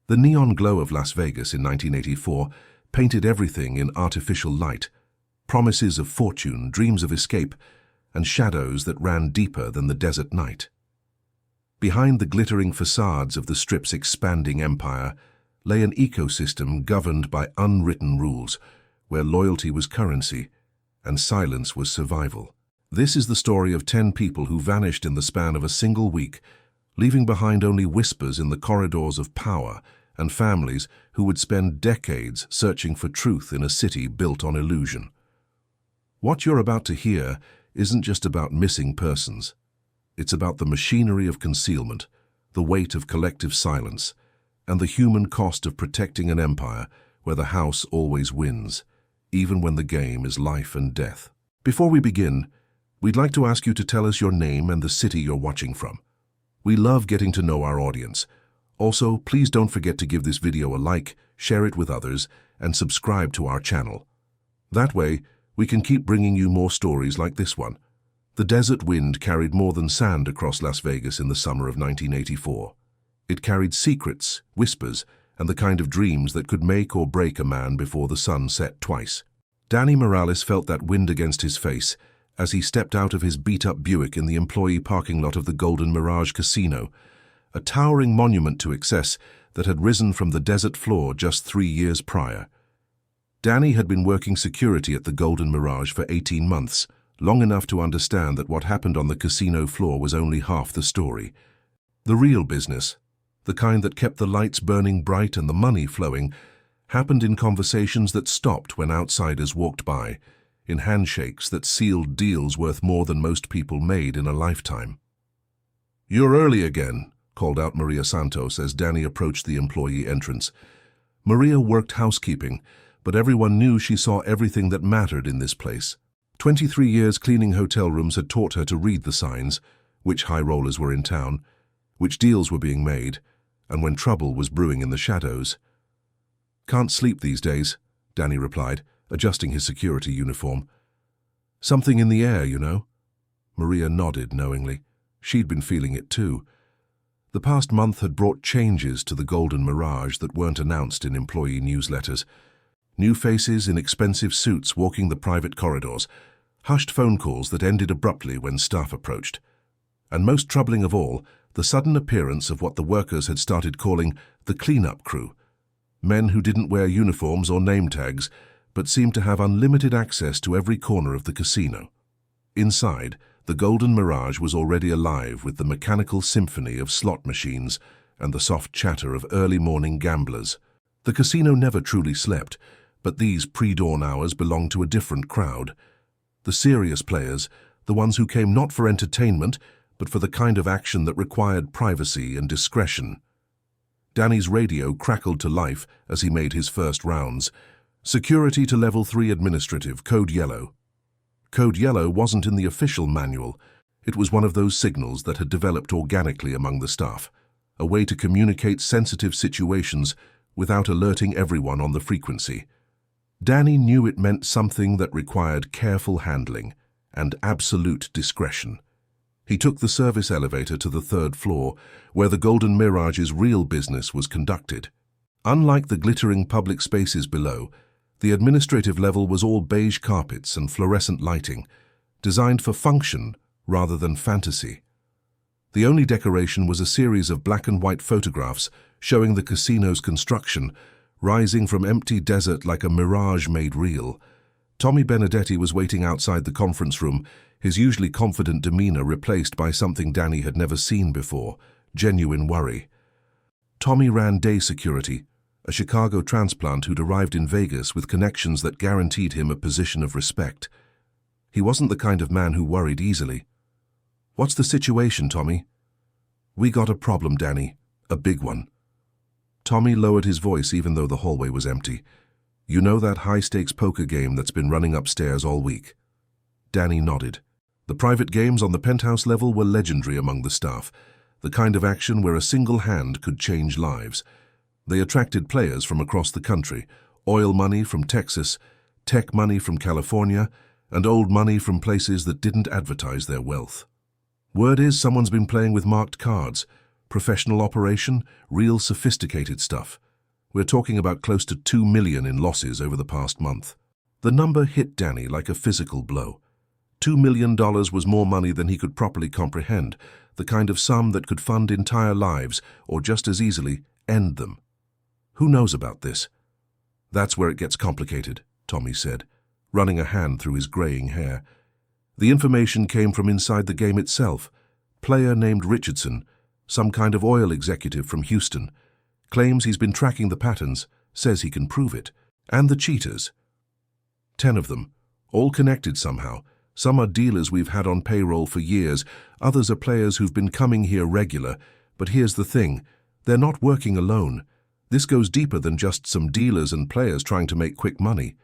The neon glow of Las Vegas in 1984 painted everything in artificial light, promises of fortune, dreams of escape, and shadows that ran deeper than the desert night. Behind the glittering facades of the Strip's expanding empire lay an ecosystem governed by unwritten rules, where loyalty was currency and silence was survival. This is the story of 10 people who vanished in the span of a single week, leaving behind only whispers in the corridors of power and families who would spend decades searching for truth in a city built on illusion. What you're about to hear isn't just about missing persons. It's about the machinery of concealment, the weight of collective silence, and the human cost of protecting an empire where the house always wins, even when the game is life and death. Before we begin, we'd like to ask you to tell us your name and the city you're watching from. We love getting to know our audience. Also, please don't forget to give this video a like, share it with others, and subscribe to our channel. That way, we can keep bringing you more stories like this one. The desert wind carried more than sand across Las Vegas in the summer of 1984. It carried secrets, whispers, and the kind of dreams that could make or break a man before the sun set twice. Danny Morales felt that wind against his face as he stepped out of his beat-up Buick in the employee parking lot of the Golden Mirage Casino, a towering monument to excess that had risen from the desert floor just 3 years prior. Danny had been working security at the Golden Mirage for 18 months, long enough to understand that what happened on the casino floor was only half the story. The real business, the kind that kept the lights burning bright and the money flowing, happened in conversations that stopped when outsiders walked by, in handshakes that sealed deals worth more than most people made in a lifetime. "You're early again," called out Maria Santos as Danny approached the employee entrance. Maria worked housekeeping, but everyone knew she saw everything that mattered in this place. 23 years cleaning hotel rooms had taught her to read the signs, which high rollers were in town, which deals were being made, and when trouble was brewing in the shadows. "Can't sleep these days," Danny replied, adjusting his security uniform. "Something in the air, you know." Maria nodded knowingly. She'd been feeling it too. The past month had brought changes to the Golden Mirage that weren't announced in employee newsletters. New faces in expensive suits walking the private corridors, hushed phone calls that ended abruptly when staff approached. And most troubling of all, the sudden appearance of what the workers had started calling the cleanup crew. Men who didn't wear uniforms or name tags, but seemed to have unlimited access to every corner of the casino. Inside, the Golden Mirage was already alive with the mechanical symphony of slot machines and the soft chatter of early morning gamblers. The casino never truly slept, but these pre-dawn hours belonged to a different crowd. The serious players, the ones who came not for entertainment, but for the kind of action that required privacy and discretion. Danny's radio crackled to life as he made his first rounds. "Security to Level 3 Administrative, Code Yellow." Code Yellow wasn't in the official manual. It was one of those signals that had developed organically among the staff, a way to communicate sensitive situations without alerting everyone on the frequency. Danny knew it meant something that required careful handling and absolute discretion. He took the service elevator to the 3rd floor, where the Golden Mirage's real business was conducted. Unlike the glittering public spaces below, the administrative level was all beige carpets and fluorescent lighting, designed for function rather than fantasy. The only decoration was a series of black and white photographs showing the casino's construction, rising from empty desert like a mirage made real. Tommy Benedetti was waiting outside the conference room, his usually confident demeanor replaced by something Danny had never seen before, genuine worry. Tommy ran day security, a Chicago transplant who'd arrived in Vegas with connections that guaranteed him a position of respect. He wasn't the kind of man who worried easily. "What's the situation, Tommy?" "We got a problem, Danny. A big one." Tommy lowered his voice even though the hallway was empty. "You know that high-stakes poker game that's been running upstairs all week?" Danny nodded. The private games on the penthouse level were legendary among the staff, the kind of action where a single hand could change lives. They attracted players from across the country, oil money from Texas, tech money from California, and old money from places that didn't advertise their wealth. Word is someone's been playing with marked cards, Professional operation, real sophisticated stuff. We're talking about close to $2 million in losses over the past month. The number hit Danny like a physical blow. $2 million was more money than he could properly comprehend, the kind of sum that could fund entire lives or just as easily end them. Who knows about this? That's where it gets complicated, Tommy said, running a hand through his graying hair. The information came from inside the game itself. Player named Richardson, some kind of oil executive from Houston, claims he's been tracking the patterns, says he can prove it. And the cheaters. 10 of them, all connected somehow. Some are dealers we've had on payroll for years, others are players who've been coming here regular. But here's the thing, they're not working alone. This goes deeper than just some dealers and players trying to make quick money.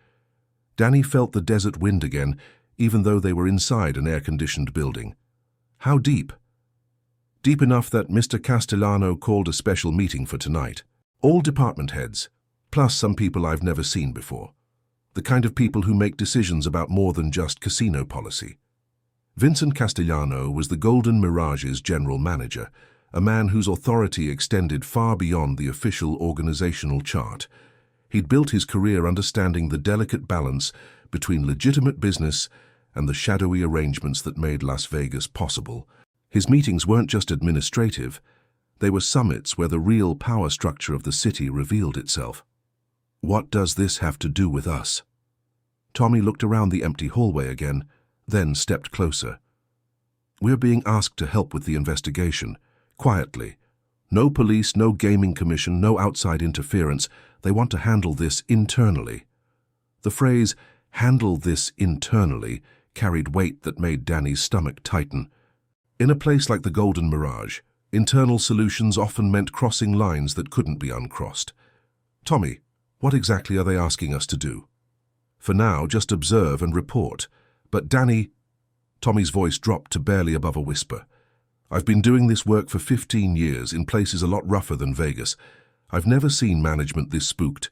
Danny felt the desert wind again, even though they were inside an air-conditioned building. How deep? Deep enough that Mr. Castellano called a special meeting for tonight. All department heads, plus some people I've never seen before. The kind of people who make decisions about more than just casino policy. Vincent Castellano was the Golden Mirage's general manager, a man whose authority extended far beyond the official organizational chart. He'd built his career understanding the delicate balance between legitimate business and the shadowy arrangements that made Las Vegas possible. His meetings weren't just administrative, they were summits where the real power structure of the city revealed itself. What does this have to do with us? Tommy looked around the empty hallway again, then stepped closer. We're being asked to help with the investigation, quietly. No police, no gaming commission, no outside interference. They want to handle this internally. The phrase, handle this internally, carried weight that made Danny's stomach tighten. In a place like the Golden Mirage, internal solutions often meant crossing lines that couldn't be uncrossed. Tommy, what exactly are they asking us to do? For now, just observe and report. But Danny... Tommy's voice dropped to barely above a whisper. I've been doing this work for 15 years in places a lot rougher than Vegas. I've never seen management this spooked.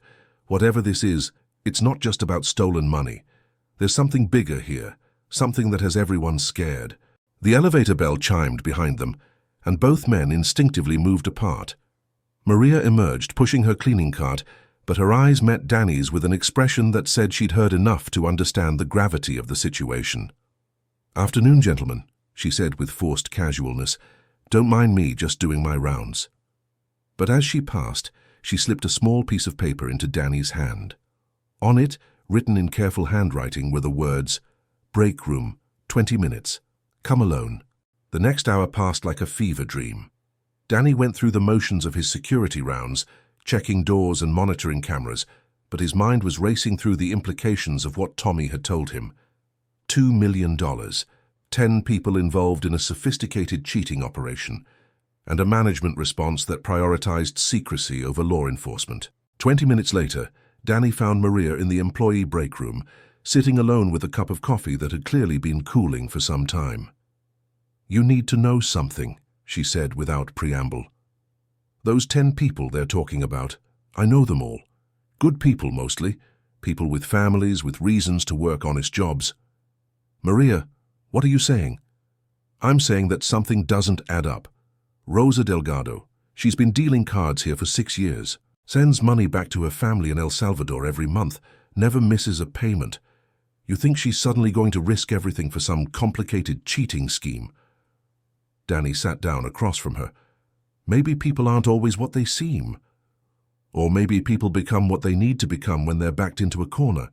Whatever this is, it's not just about stolen money. There's something bigger here, something that has everyone scared. The elevator bell chimed behind them, and both men instinctively moved apart. Maria emerged, pushing her cleaning cart, but her eyes met Danny's with an expression that said she'd heard enough to understand the gravity of the situation. "Afternoon, gentlemen," she said with forced casualness. "Don't mind me just doing my rounds." But as she passed, she slipped a small piece of paper into Danny's hand. On it, written in careful handwriting, were the words, "Break room, 20 minutes. Come alone." The next hour passed like a fever dream. Danny went through the motions of his security rounds, checking doors and monitoring cameras, but his mind was racing through the implications of what Tommy had told him. $2 million, 10 people involved in a sophisticated cheating operation, and a management response that prioritized secrecy over law enforcement. 20 minutes later, Danny found Maria in the employee break room, sitting alone with a cup of coffee that had clearly been cooling for some time. "You need to know something," she said without preamble. "Those 10 people they're talking about, I know them all. Good people mostly, people with families, with reasons to work honest jobs." "Maria, what are you saying?" "I'm saying that something doesn't add up. Rosa Delgado, she's been dealing cards here for 6 years, sends money back to her family in El Salvador every month, never misses a payment. You think she's suddenly going to risk everything for some complicated cheating scheme?" Danny sat down across from her. "Maybe people aren't always what they seem. Or maybe people become what they need to become when they're backed into a corner."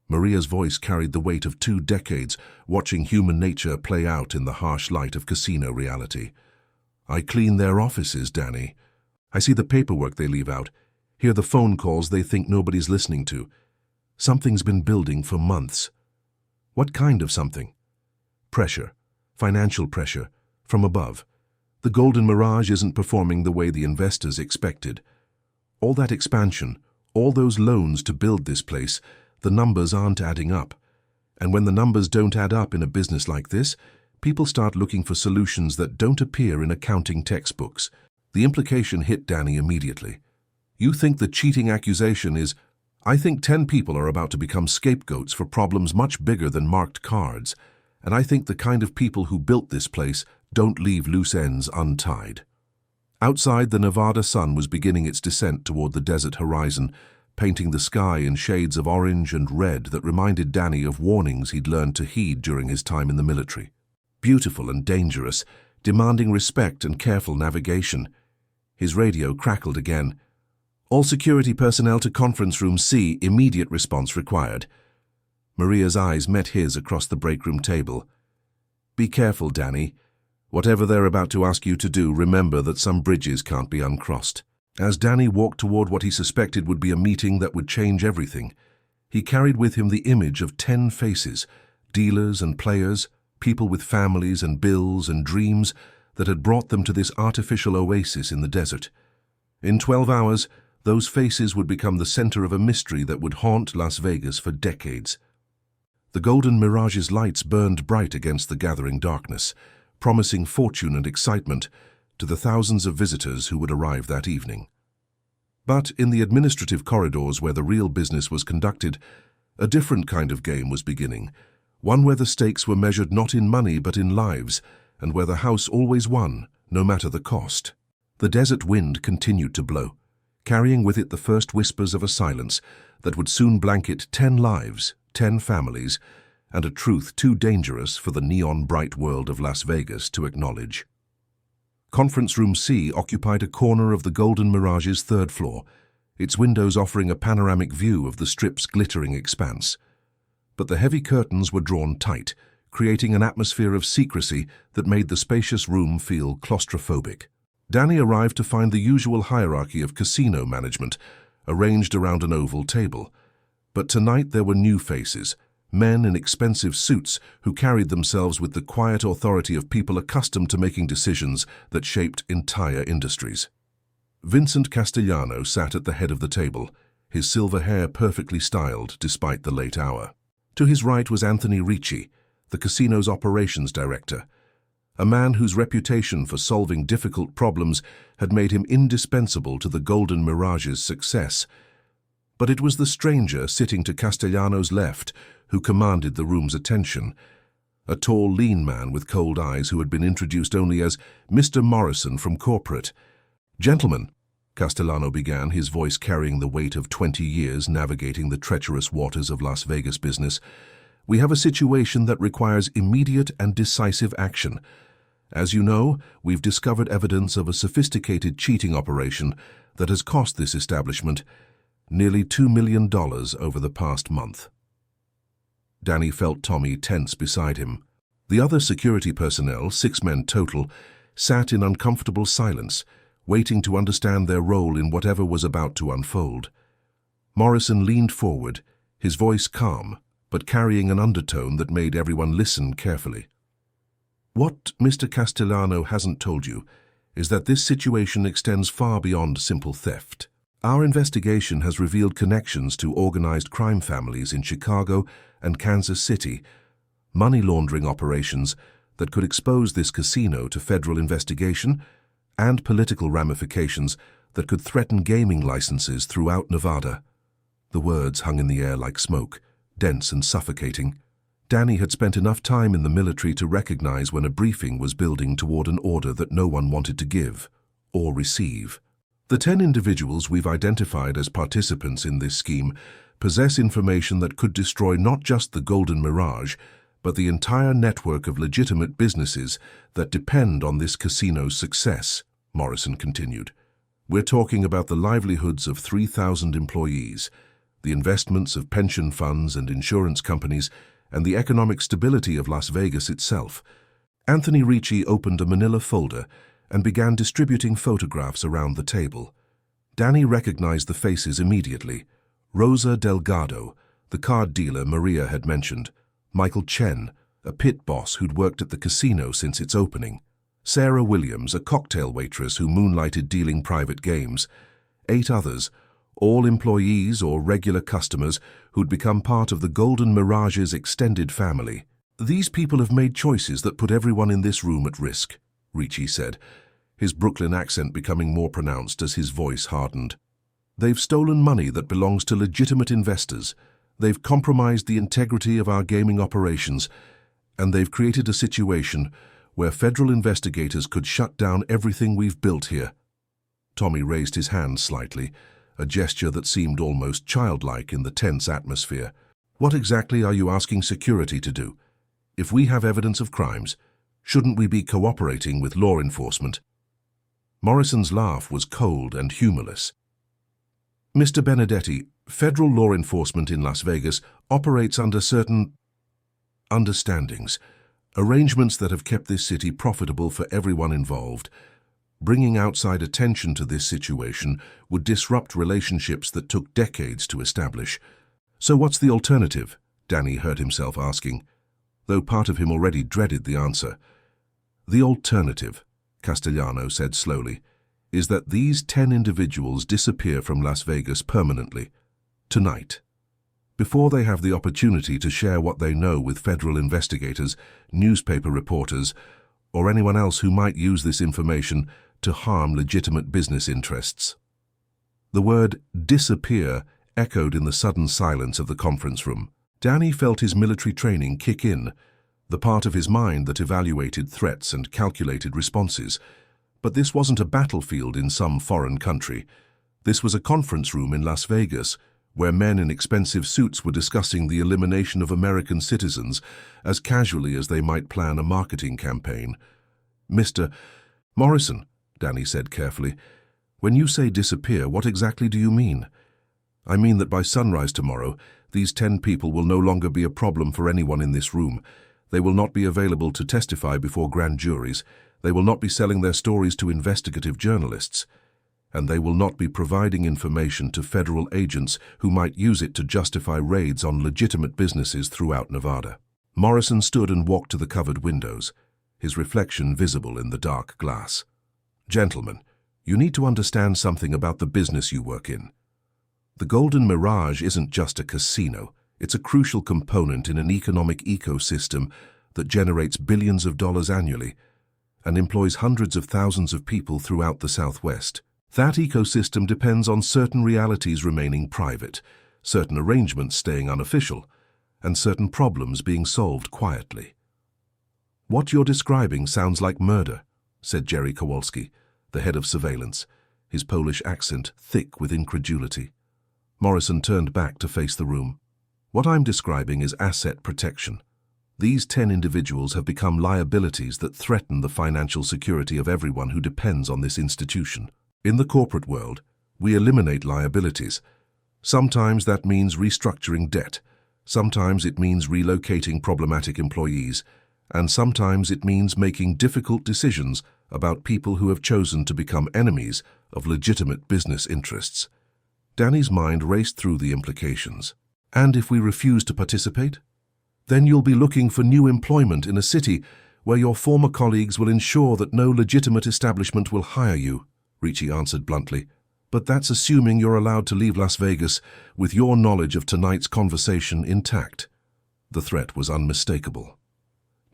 Maria's voice carried the weight of 2 decades, watching human nature play out in the harsh light of casino reality. "I clean their offices, Danny. I see the paperwork they leave out, hear the phone calls they think nobody's listening to. Something's been building for months." "What kind of something?" "Pressure. Financial pressure. From above. The Golden Mirage isn't performing the way the investors expected. All that expansion, all those loans to build this place, the numbers aren't adding up. And when the numbers don't add up in a business like this, people start looking for solutions that don't appear in accounting textbooks." The implication hit Danny immediately. "You think the cheating accusation is..." "I think 10 people are about to become scapegoats for problems much bigger than marked cards, and I think the kind of people who built this place don't leave loose ends untied." Outside, the Nevada sun was beginning its descent toward the desert horizon, painting the sky in shades of orange and red that reminded Danny of warnings he'd learned to heed during his time in the military. Beautiful and dangerous, demanding respect and careful navigation. His radio crackled again. "All security personnel to conference room C, immediate response required." Maria's eyes met his across the break room table. "Be careful, Danny. Whatever they're about to ask you to do, remember that some bridges can't be uncrossed." As Danny walked toward what he suspected would be a meeting that would change everything, he carried with him the image of 10 faces, dealers and players, people with families and bills and dreams that had brought them to this artificial oasis in the desert. In 12 hours, those faces would become the center of a mystery that would haunt Las Vegas for decades. The Golden Mirage's lights burned bright against the gathering darkness, promising fortune and excitement to the thousands of visitors who would arrive that evening. But in the administrative corridors where the real business was conducted, a different kind of game was beginning, one where the stakes were measured not in money but in lives, and where the house always won, no matter the cost. The desert wind continued to blow, carrying with it the first whispers of a silence that would soon blanket 10 lives, 10 families, and a truth too dangerous for the neon-bright world of Las Vegas to acknowledge. Conference Room C occupied a corner of the Golden Mirage's 3rd floor, its windows offering a panoramic view of the Strip's glittering expanse. But the heavy curtains were drawn tight, creating an atmosphere of secrecy that made the spacious room feel claustrophobic. Danny arrived to find the usual hierarchy of casino management arranged around an oval table. But tonight there were new faces, men in expensive suits who carried themselves with the quiet authority of people accustomed to making decisions that shaped entire industries. Vincent Castellano sat at the head of the table, his silver hair perfectly styled despite the late hour. To his right was Anthony Ricci, the casino's operations director, a man whose reputation for solving difficult problems had made him indispensable to the Golden Mirage's success. But it was the stranger sitting to Castellano's left who commanded the room's attention, a tall, lean man with cold eyes who had been introduced only as Mr. Morrison from corporate. "Gentlemen," Castellano began, his voice carrying the weight of 20 years navigating the treacherous waters of Las Vegas business, "we have a situation that requires immediate and decisive action. As you know, we've discovered evidence of a sophisticated cheating operation that has cost this establishment nearly $2 million over the past month." Danny felt Tommy tense beside him. The other security personnel, 6 men total, sat in uncomfortable silence, waiting to understand their role in whatever was about to unfold. Morrison leaned forward, his voice calm, but carrying an undertone that made everyone listen carefully. "What Mr. Castellano hasn't told you is that this situation extends far beyond simple theft. Our investigation has revealed connections to organized crime families in Chicago and Kansas City, money laundering operations that could expose this casino to federal investigation, and political ramifications that could threaten gaming licenses throughout Nevada." The words hung in the air like smoke, dense and suffocating. Danny had spent enough time in the military to recognize when a briefing was building toward an order that no one wanted to give or receive. "The 10 individuals we've identified as participants in this scheme possess information that could destroy not just the Golden Mirage, but the entire network of legitimate businesses that depend on this casino's success," Morrison continued. "We're talking about the livelihoods of 3,000 employees, the investments of pension funds and insurance companies, and the economic stability of Las Vegas itself." Anthony Ricci opened a manila folder and began distributing photographs around the table. Danny recognized the faces immediately. Rosa Delgado, the card dealer Maria had mentioned; Michael Chen, a pit boss who'd worked at the casino since its opening; Sarah Williams, a cocktail waitress who moonlighted dealing private games; 8 others, all employees or regular customers who'd become part of the Golden Mirage's extended family. "These people have made choices that put everyone in this room at risk," Ricci said, his Brooklyn accent becoming more pronounced as his voice hardened. "They've stolen money that belongs to legitimate investors, they've compromised the integrity of our gaming operations, and they've created a situation where federal investigators could shut down everything we've built here." Tommy raised his hand slightly, a gesture that seemed almost childlike in the tense atmosphere. What exactly are you asking security to do? If we have evidence of crimes, shouldn't we be cooperating with law enforcement? Morrison's laugh was cold and humorless. Mr. Benedetti, federal law enforcement in Las Vegas operates under certain understandings, arrangements that have kept this city profitable for everyone involved. Bringing outside attention to this situation would disrupt relationships that took decades to establish. So what's the alternative? Danny heard himself asking, though part of him already dreaded the answer. The alternative, Castellano said slowly, is that these 10 individuals disappear from Las Vegas permanently, tonight, before they have the opportunity to share what they know with federal investigators, newspaper reporters, or anyone else who might use this information to harm legitimate business interests. The word disappear echoed in the sudden silence of the conference room. Danny felt his military training kick in, the part of his mind that evaluated threats and calculated responses. But this wasn't a battlefield in some foreign country. This was a conference room in Las Vegas, where men in expensive suits were discussing the elimination of American citizens as casually as they might plan a marketing campaign. Mr. Morrison, Danny said carefully, when you say disappear, what exactly do you mean? I mean that by sunrise tomorrow, these 10 people will no longer be a problem for anyone in this room. They will not be available to testify before grand juries. They will not be selling their stories to investigative journalists. And they will not be providing information to federal agents who might use it to justify raids on legitimate businesses throughout Nevada. Morrison stood and walked to the covered windows, his reflection visible in the dark glass. Gentlemen, you need to understand something about the business you work in. The Golden Mirage isn't just a casino. It's a crucial component in an economic ecosystem that generates billions of dollars annually and employs hundreds of thousands of people throughout the Southwest. That ecosystem depends on certain realities remaining private, certain arrangements staying unofficial, and certain problems being solved quietly. What you're describing sounds like murder, said Jerry Kowalski, the head of surveillance, his Polish accent thick with incredulity. Morrison turned back to face the room. What I'm describing is asset protection. These 10 individuals have become liabilities that threaten the financial security of everyone who depends on this institution. In the corporate world, we eliminate liabilities. Sometimes that means restructuring debt. Sometimes it means relocating problematic employees. And sometimes it means making difficult decisions about people who have chosen to become enemies of legitimate business interests. Danny's mind raced through the implications. And if we refuse to participate? Then you'll be looking for new employment in a city where your former colleagues will ensure that no legitimate establishment will hire you, Ricci answered bluntly. But that's assuming you're allowed to leave Las Vegas with your knowledge of tonight's conversation intact. The threat was unmistakable.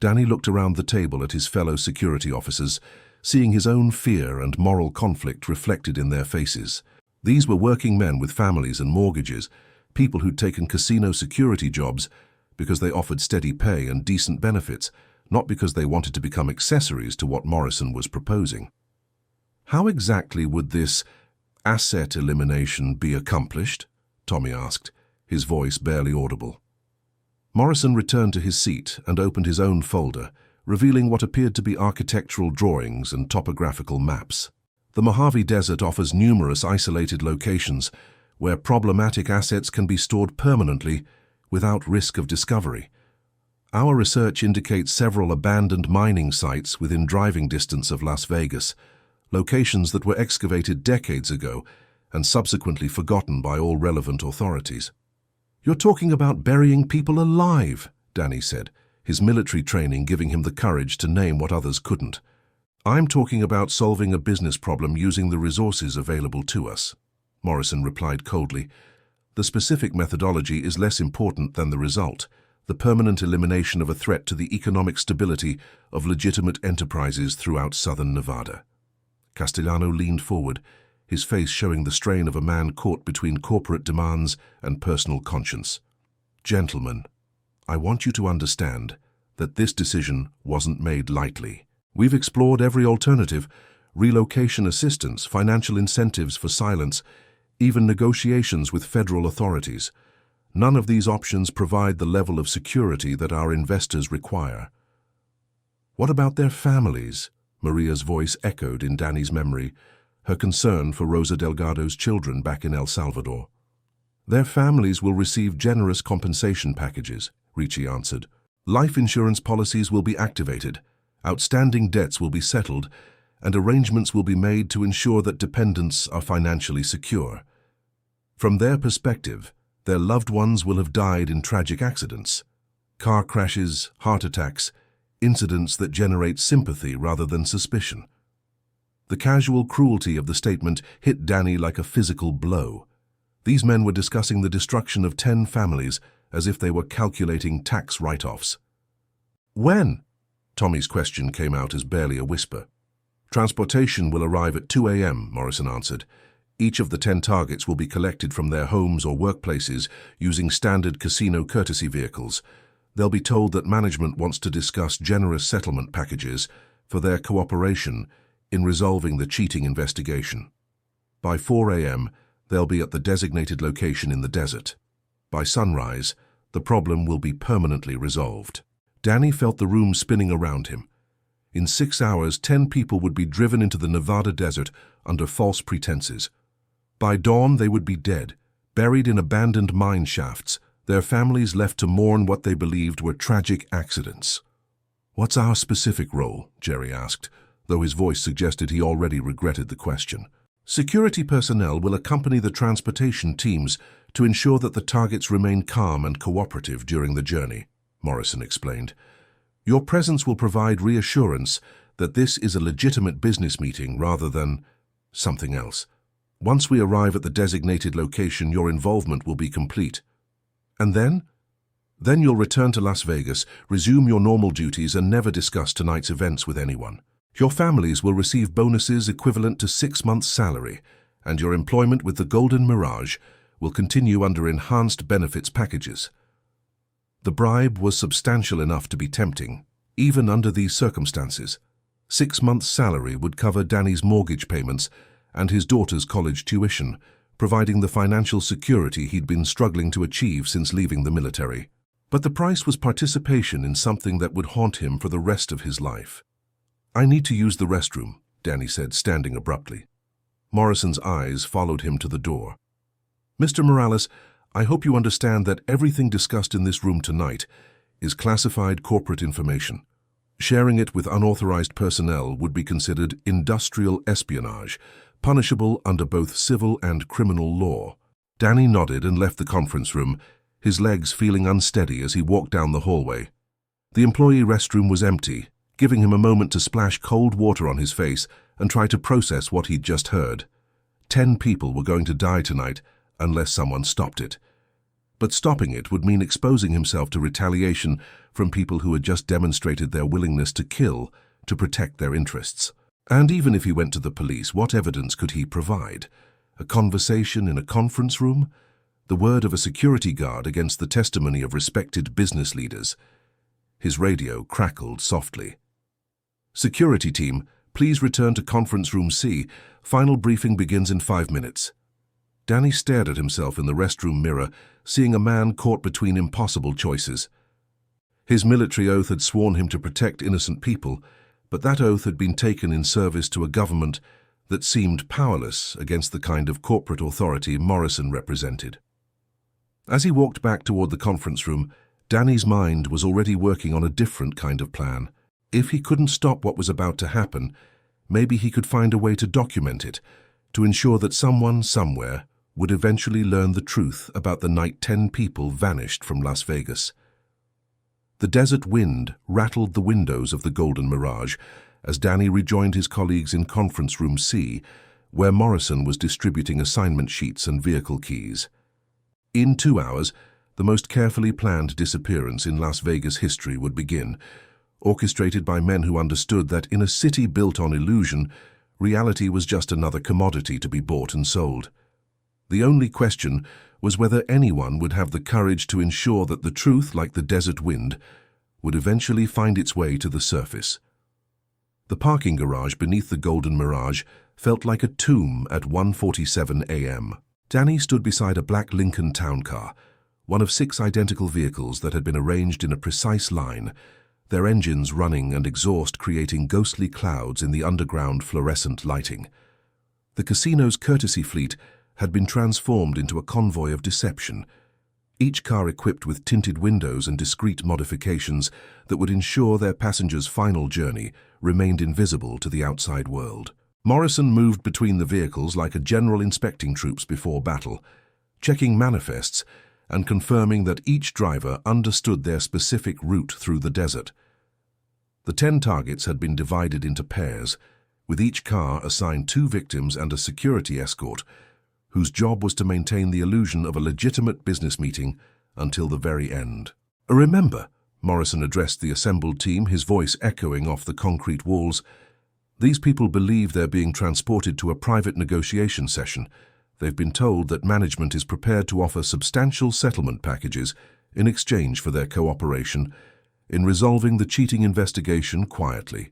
Danny looked around the table at his fellow security officers, seeing his own fear and moral conflict reflected in their faces. These were working men with families and mortgages, people who'd taken casino security jobs because they offered steady pay and decent benefits, not because they wanted to become accessories to what Morrison was proposing. How exactly would this asset elimination be accomplished? Tommy asked, his voice barely audible. Morrison returned to his seat and opened his own folder, revealing what appeared to be architectural drawings and topographical maps. The Mojave Desert offers numerous isolated locations where problematic assets can be stored permanently without risk of discovery. Our research indicates several abandoned mining sites within driving distance of Las Vegas, locations that were excavated decades ago and subsequently forgotten by all relevant authorities. You're talking about burying people alive, Danny said, his military training giving him the courage to name what others couldn't. I'm talking about solving a business problem using the resources available to us, Morrison replied coldly. The specific methodology is less important than the result, the permanent elimination of a threat to the economic stability of legitimate enterprises throughout southern Nevada. Castellano leaned forward, his face showing the strain of a man caught between corporate demands and personal conscience. Gentlemen, I want you to understand that this decision wasn't made lightly. We've explored every alternative, relocation assistance, financial incentives for silence, even negotiations with federal authorities. None of these options provide the level of security that our investors require. What about their families? Maria's voice echoed in Danny's memory, her concern for Rosa Delgado's children back in El Salvador. Their families will receive generous compensation packages, Ricci answered. Life insurance policies will be activated, outstanding debts will be settled, and arrangements will be made to ensure that dependents are financially secure. From their perspective, their loved ones will have died in tragic accidents, car crashes, heart attacks, incidents that generate sympathy rather than suspicion. The casual cruelty of the statement hit Danny like a physical blow. These men were discussing the destruction of 10 families as if they were calculating tax write-offs. When? Tommy's question came out as barely a whisper. Transportation will arrive at 2 a.m., Morrison answered. Each of the 10 targets will be collected from their homes or workplaces using standard casino courtesy vehicles. They'll be told that management wants to discuss generous settlement packages for their cooperation in resolving the cheating investigation. By 4 a.m., they'll be at the designated location in the desert. By sunrise, the problem will be permanently resolved. Danny felt the room spinning around him. In 6 hours, 10 people would be driven into the Nevada desert under false pretenses. By dawn, they would be dead, buried in abandoned mine shafts, their families left to mourn what they believed were tragic accidents. "What's our specific role?" Jerry asked, though his voice suggested he already regretted the question. "Security personnel will accompany the transportation teams to ensure that the targets remain calm and cooperative during the journey," Morrison explained. "Your presence will provide reassurance that this is a legitimate business meeting rather than something else. Once we arrive at the designated location, your involvement will be complete. And then? Then you'll return to Las Vegas, resume your normal duties, and never discuss tonight's events with anyone. Your families will receive bonuses equivalent to 6 months' salary, and your employment with the Golden Mirage will continue under enhanced benefits packages." The bribe was substantial enough to be tempting, even under these circumstances. 6 months' salary would cover Danny's mortgage payments and his daughter's college tuition, providing the financial security he'd been struggling to achieve since leaving the military. But the price was participation in something that would haunt him for the rest of his life. "I need to use the restroom," Danny said, standing abruptly. Morrison's eyes followed him to the door. "Mr. Morales, I hope you understand that everything discussed in this room tonight is classified corporate information. Sharing it with unauthorized personnel would be considered industrial espionage, punishable under both civil and criminal law." Danny nodded and left the conference room, his legs feeling unsteady as he walked down the hallway. The employee restroom was empty, giving him a moment to splash cold water on his face and try to process what he'd just heard. 10 people were going to die tonight unless someone stopped it. But stopping it would mean exposing himself to retaliation from people who had just demonstrated their willingness to kill to protect their interests. And even if he went to the police, what evidence could he provide? A conversation in a conference room? The word of a security guard against the testimony of respected business leaders? His radio crackled softly. "Security team, please return to conference room C. Final briefing begins in 5 minutes." Danny stared at himself in the restroom mirror, seeing a man caught between impossible choices. His military oath had sworn him to protect innocent people, but that oath had been taken in service to a government that seemed powerless against the kind of corporate authority Morrison represented. As he walked back toward the conference room, Danny's mind was already working on a different kind of plan. If he couldn't stop what was about to happen, maybe he could find a way to document it, to ensure that someone somewhere would eventually learn the truth about the night 10 people vanished from Las Vegas. The desert wind rattled the windows of the Golden Mirage as Danny rejoined his colleagues in conference room C, where Morrison was distributing assignment sheets and vehicle keys. In 2 hours, the most carefully planned disappearance in Las Vegas history would begin, orchestrated by men who understood that in a city built on illusion, reality was just another commodity to be bought and sold. The only question was whether anyone would have the courage to ensure that the truth, like the desert wind, would eventually find its way to the surface. The parking garage beneath the Golden Mirage felt like a tomb at 1:47 a.m. Danny stood beside a black Lincoln town car, one of 6 identical vehicles that had been arranged in a precise line, their engines running and exhaust creating ghostly clouds in the underground fluorescent lighting. The casino's courtesy fleet had been transformed into a convoy of deception, each car equipped with tinted windows and discreet modifications that would ensure their passengers' final journey remained invisible to the outside world. Morrison moved between the vehicles like a general inspecting troops before battle, checking manifests and confirming that each driver understood their specific route through the desert. The 10 targets had been divided into pairs, with each car assigned 2 victims and a security escort, whose job was to maintain the illusion of a legitimate business meeting until the very end. "Remember," Morrison addressed the assembled team, his voice echoing off the concrete walls, "these people believe they're being transported to a private negotiation session. They've been told that management is prepared to offer substantial settlement packages in exchange for their cooperation in resolving the cheating investigation quietly.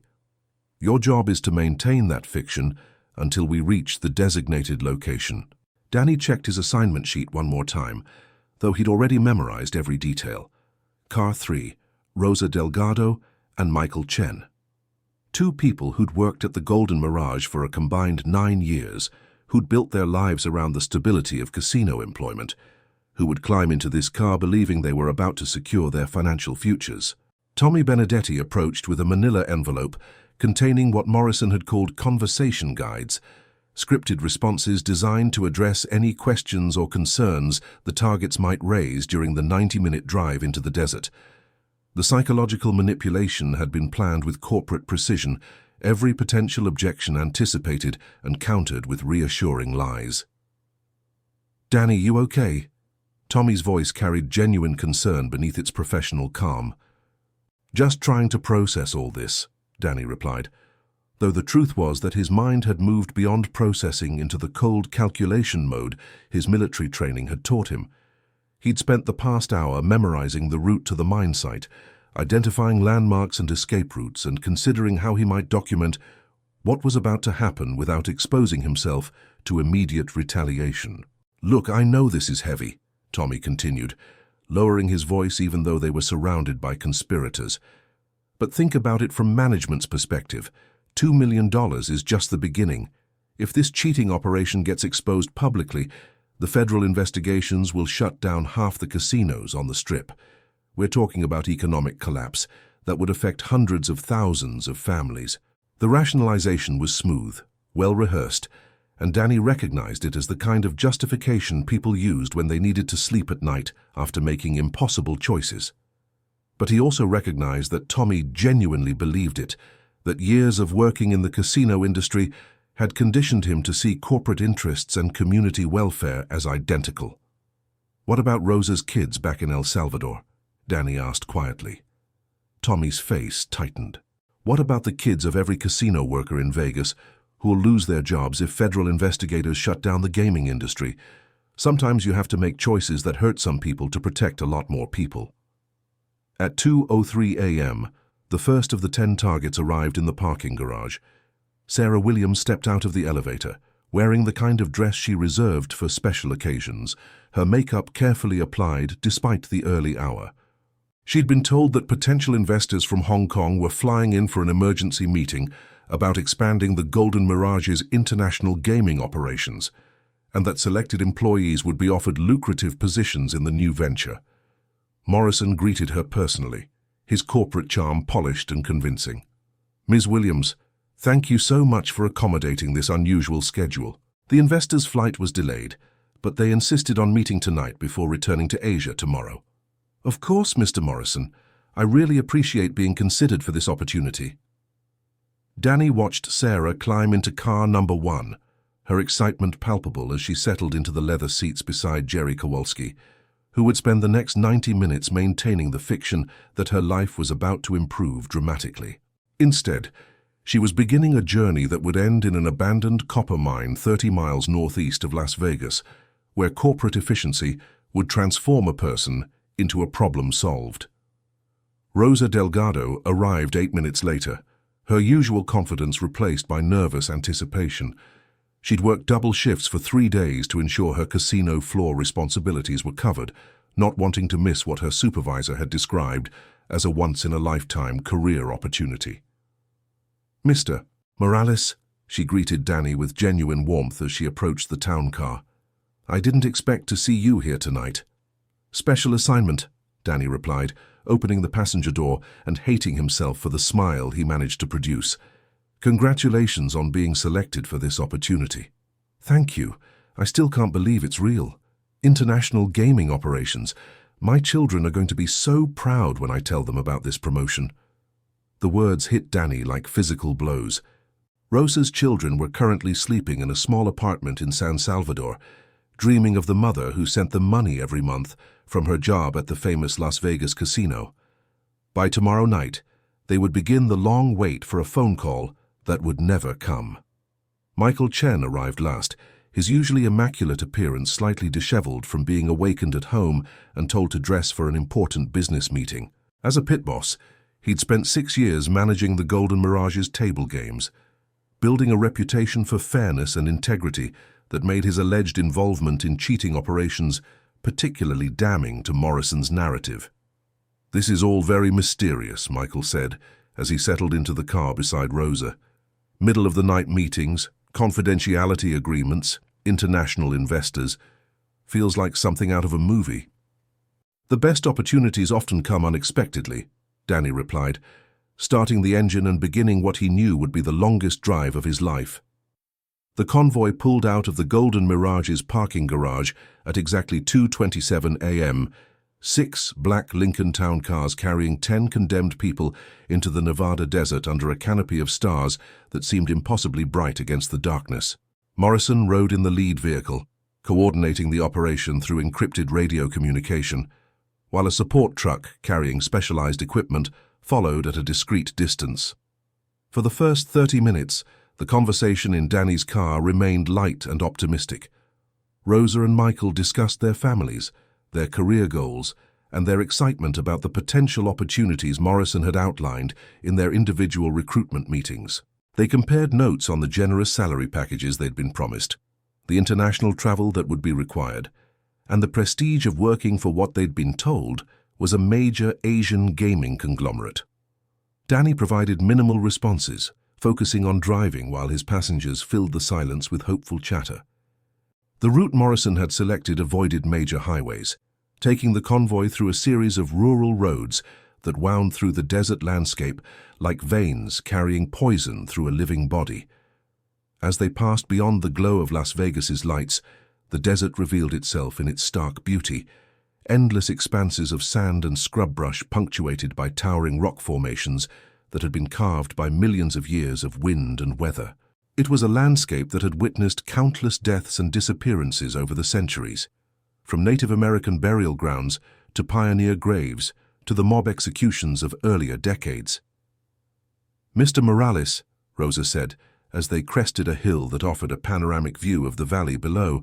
Your job is to maintain that fiction until we reach the designated location." Danny checked his assignment sheet one more time, though he'd already memorized every detail. Car 3, Rosa Delgado and Michael Chen. 2 people who'd worked at the Golden Mirage for a combined 9 years, who'd built their lives around the stability of casino employment, who would climb into this car believing they were about to secure their financial futures. Tommy Benedetti approached with a manila envelope containing what Morrison had called conversation guides, scripted responses designed to address any questions or concerns the targets might raise during the 90-minute drive into the desert. The psychological manipulation had been planned with corporate precision, every potential objection anticipated and countered with reassuring lies. "Danny, you okay?" Tommy's voice carried genuine concern beneath its professional calm. "Just trying to process all this," Danny replied, though the truth was that his mind had moved beyond processing into the cold calculation mode his military training had taught him. He'd spent the past hour memorizing the route to the mine site, identifying landmarks and escape routes, and considering how he might document what was about to happen without exposing himself to immediate retaliation. "Look, I know this is heavy," Tommy continued, lowering his voice even though they were surrounded by conspirators. "But think about it from management's perspective. $2 million is just the beginning. If this cheating operation gets exposed publicly, the federal investigations will shut down half the casinos on the Strip. We're talking about economic collapse that would affect hundreds of thousands of families." The rationalization was smooth, well-rehearsed, and Danny recognized it as the kind of justification people used when they needed to sleep at night after making impossible choices. But he also recognized that Tommy genuinely believed it, that years of working in the casino industry had conditioned him to see corporate interests and community welfare as identical. "What about Rosa's kids back in El Salvador?" Danny asked quietly. Tommy's face tightened. "What about the kids of every casino worker in Vegas who will lose their jobs if federal investigators shut down the gaming industry? Sometimes you have to make choices that hurt some people to protect a lot more people." At 2:03 a.m., the first of the 10 targets arrived in the parking garage. Sarah Williams stepped out of the elevator, wearing the kind of dress she reserved for special occasions, her makeup carefully applied despite the early hour. She'd been told that potential investors from Hong Kong were flying in for an emergency meeting about expanding the Golden Mirage's international gaming operations, and that selected employees would be offered lucrative positions in the new venture. Morrison greeted her personally, his corporate charm polished and convincing. "Ms. Williams, thank you so much for accommodating this unusual schedule. The investors' flight was delayed, but they insisted on meeting tonight before returning to Asia tomorrow." "Of course, Mr. Morrison. I really appreciate being considered for this opportunity." Danny watched Sarah climb into car number 1, her excitement palpable as she settled into the leather seats beside Jerry Kowalski, who would spend the next 90 minutes maintaining the fiction that her life was about to improve dramatically. Instead, she was beginning a journey that would end in an abandoned copper mine 30 miles northeast of Las Vegas, where corporate efficiency would transform a person into a problem solved. Rosa Delgado arrived 8 minutes later, her usual confidence replaced by nervous anticipation. She'd worked double shifts for 3 days to ensure her casino floor responsibilities were covered, not wanting to miss what her supervisor had described as a once-in-a-lifetime career opportunity. "Mr. Morales," she greeted Danny with genuine warmth as she approached the town car. "I didn't expect to see you here tonight." "Special assignment," Danny replied, opening the passenger door and hating himself for the smile he managed to produce. "Congratulations on being selected for this opportunity." "Thank you. I still can't believe it's real. International gaming operations. My children are going to be so proud when I tell them about this promotion." The words hit Danny like physical blows. Rosa's children were currently sleeping in a small apartment in San Salvador, dreaming of the mother who sent them money every month from her job at the famous Las Vegas casino. By tomorrow night, they would begin the long wait for a phone call that would never come. Michael Chen arrived last, his usually immaculate appearance slightly disheveled from being awakened at home and told to dress for an important business meeting. As a pit boss, he'd spent 6 years managing the Golden Mirage's table games, building a reputation for fairness and integrity that made his alleged involvement in cheating operations particularly damning to Morrison's narrative. "This is all very mysterious," Michael said as he settled into the car beside Rosa. "Middle-of-the-night meetings, confidentiality agreements, international investors. Feels like something out of a movie." "The best opportunities often come unexpectedly," Danny replied, starting the engine and beginning what he knew would be the longest drive of his life. The convoy pulled out of the Golden Mirage's parking garage at exactly 2:27 a.m., 6 black Lincoln Town cars carrying 10 condemned people into the Nevada desert under a canopy of stars that seemed impossibly bright against the darkness. Morrison rode in the lead vehicle, coordinating the operation through encrypted radio communication, while a support truck carrying specialized equipment followed at a discreet distance. For the first 30 minutes, the conversation in Danny's car remained light and optimistic. Rosa and Michael discussed their families, their career goals, and their excitement about the potential opportunities Morrison had outlined in their individual recruitment meetings. They compared notes on the generous salary packages they'd been promised, the international travel that would be required, and the prestige of working for what they'd been told was a major Asian gaming conglomerate. Danny provided minimal responses, focusing on driving while his passengers filled the silence with hopeful chatter. The route Morrison had selected avoided major highways, taking the convoy through a series of rural roads that wound through the desert landscape like veins carrying poison through a living body. As they passed beyond the glow of Las Vegas's lights, the desert revealed itself in its stark beauty, endless expanses of sand and scrub brush punctuated by towering rock formations that had been carved by millions of years of wind and weather. It was a landscape that had witnessed countless deaths and disappearances over the centuries, from Native American burial grounds to pioneer graves to the mob executions of earlier decades. "Mr. Morales," Rosa said, as they crested a hill that offered a panoramic view of the valley below,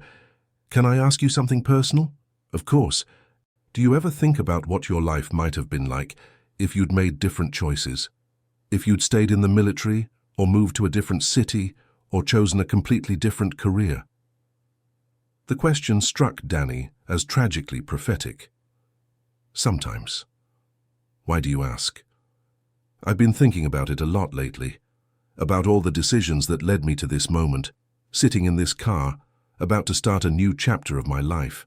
"can I ask you something personal?" "Of course. Do you ever think about what your life might have been like if you'd made different choices? If you'd stayed in the military, or moved to a different city, or chosen a completely different career?" The question struck Danny as tragically prophetic. "Sometimes." "Why do you ask?" "I've been thinking about it a lot lately, about all the decisions that led me to this moment, sitting in this car, about to start a new chapter of my life.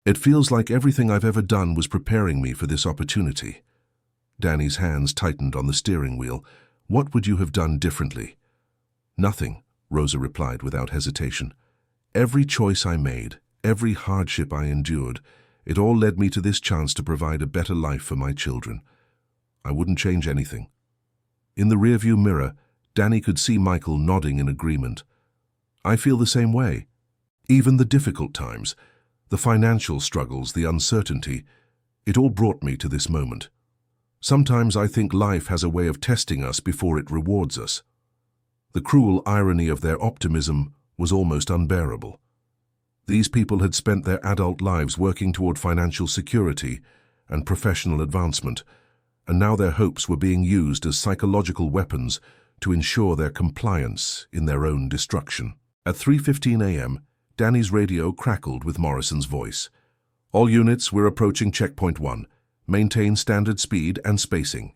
It feels like everything I've ever done was preparing me for this opportunity." Danny's hands tightened on the steering wheel. "What would you have done differently?" "Nothing," Rosa replied without hesitation. "Every choice I made, every hardship I endured, it all led me to this chance to provide a better life for my children. I wouldn't change anything." In the rearview mirror, Danny could see Michael nodding in agreement. "I feel the same way. Even the difficult times, the financial struggles, the uncertainty, it all brought me to this moment. Sometimes I think life has a way of testing us before it rewards us." The cruel irony of their optimism was almost unbearable. These people had spent their adult lives working toward financial security and professional advancement, and now their hopes were being used as psychological weapons to ensure their compliance in their own destruction. At 3:15 a.m., Danny's radio crackled with Morrison's voice. "All units, we're approaching Checkpoint 1. Maintain standard speed and spacing."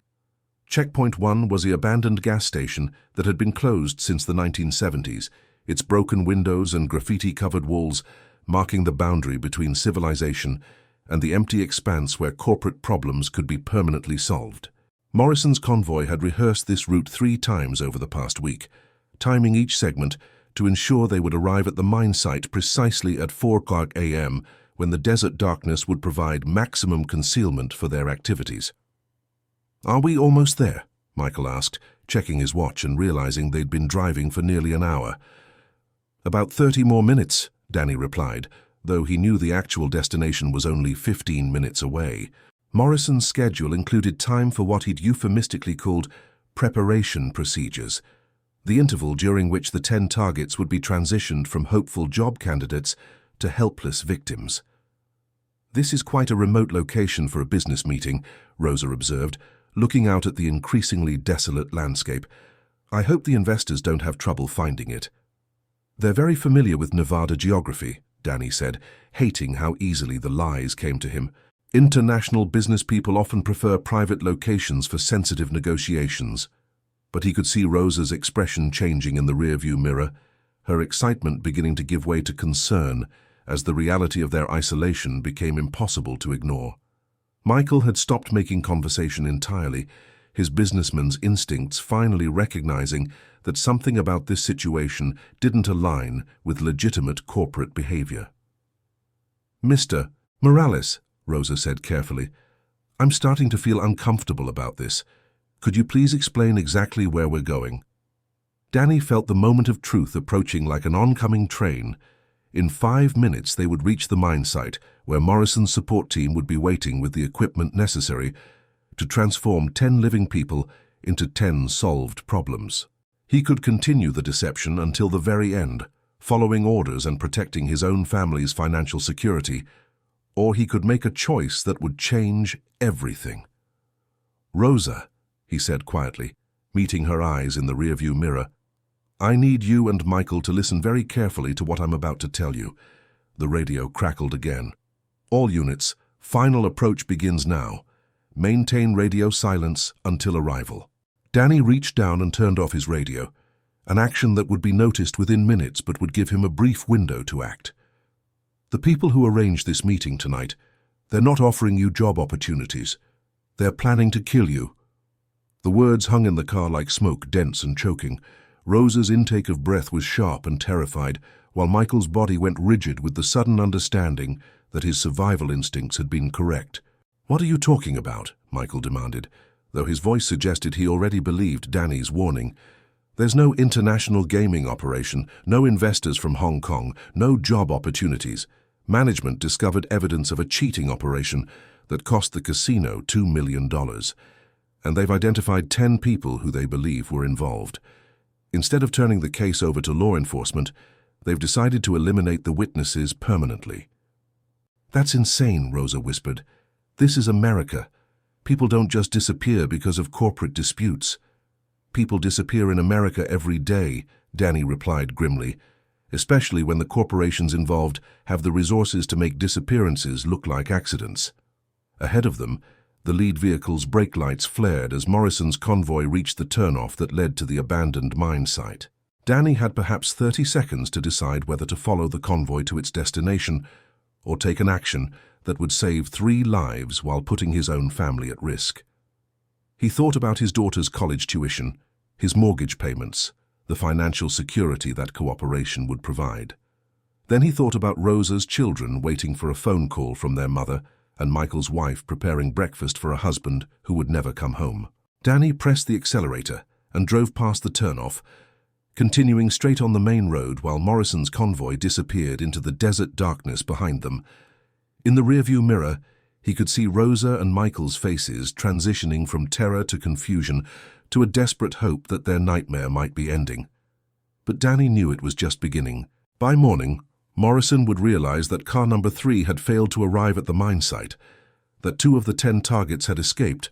Checkpoint 1 was the abandoned gas station that had been closed since the 1970s, its broken windows and graffiti-covered walls marking the boundary between civilization and the empty expanse where corporate problems could be permanently solved. Morrison's convoy had rehearsed this route 3 times over the past week, timing each segment to ensure they would arrive at the mine site precisely at 4 o'clock a.m. when the desert darkness would provide maximum concealment for their activities. "Are we almost there?" Michael asked, checking his watch and realizing they'd been driving for nearly an hour. "About 30 more minutes," Danny replied, though he knew the actual destination was only 15 minutes away. Morrison's schedule included time for what he'd euphemistically called preparation procedures, the interval during which the 10 targets would be transitioned from hopeful job candidates to helpless victims. "This is quite a remote location for a business meeting," Rosa observed, looking out at the increasingly desolate landscape. "I hope the investors don't have trouble finding it." "They're very familiar with Nevada geography," Danny said, hating how easily the lies came to him. "International business people often prefer private locations for sensitive negotiations." But he could see Rosa's expression changing in the rearview mirror, her excitement beginning to give way to concern as the reality of their isolation became impossible to ignore. Michael had stopped making conversation entirely, his businessman's instincts finally recognizing that something about this situation didn't align with legitimate corporate behavior. "Mr. Morales," Rosa said carefully, "I'm starting to feel uncomfortable about this. Could you please explain exactly where we're going?" Danny felt the moment of truth approaching like an oncoming train. In 5 minutes they would reach the mine site, where Morrison's support team would be waiting with the equipment necessary to transform 10 living people into 10 solved problems. He could continue the deception until the very end, following orders and protecting his own family's financial security, or he could make a choice that would change everything. "Rosa," he said quietly, meeting her eyes in the rearview mirror, "I need you and Michael to listen very carefully to what I'm about to tell you." The radio crackled again. "All units, final approach begins now. Maintain radio silence until arrival." Danny reached down and turned off his radio, an action that would be noticed within minutes but would give him a brief window to act. "The people who arranged this meeting tonight, they're not offering you job opportunities. They're planning to kill you." The words hung in the car like smoke, dense and choking. Rosa's intake of breath was sharp and terrified, while Michael's body went rigid with the sudden understanding that his survival instincts had been correct. "What are you talking about?" Michael demanded, though his voice suggested he already believed Danny's warning. "There's no international gaming operation, no investors from Hong Kong, no job opportunities. Management discovered evidence of a cheating operation that cost the casino $2 million, and they've identified 10 people who they believe were involved. Instead of turning the case over to law enforcement, they've decided to eliminate the witnesses permanently." "That's insane," Rosa whispered. "This is America. People don't just disappear because of corporate disputes." "People disappear in America every day," Danny replied grimly, "especially when the corporations involved have the resources to make disappearances look like accidents." Ahead of them, the lead vehicle's brake lights flared as Morrison's convoy reached the turnoff that led to the abandoned mine site. Danny had perhaps 30 seconds to decide whether to follow the convoy to its destination or take an action that would save 3 lives while putting his own family at risk. He thought about his daughter's college tuition, his mortgage payments, the financial security that cooperation would provide. Then he thought about Rosa's children waiting for a phone call from their mother and Michael's wife preparing breakfast for a husband who would never come home. Danny pressed the accelerator and drove past the turnoff, continuing straight on the main road while Morrison's convoy disappeared into the desert darkness behind them. In the rearview mirror, he could see Rosa and Michael's faces transitioning from terror to confusion to a desperate hope that their nightmare might be ending. But Danny knew it was just beginning. By morning, Morrison would realize that car number 3 had failed to arrive at the mine site, that 2 of the 10 targets had escaped,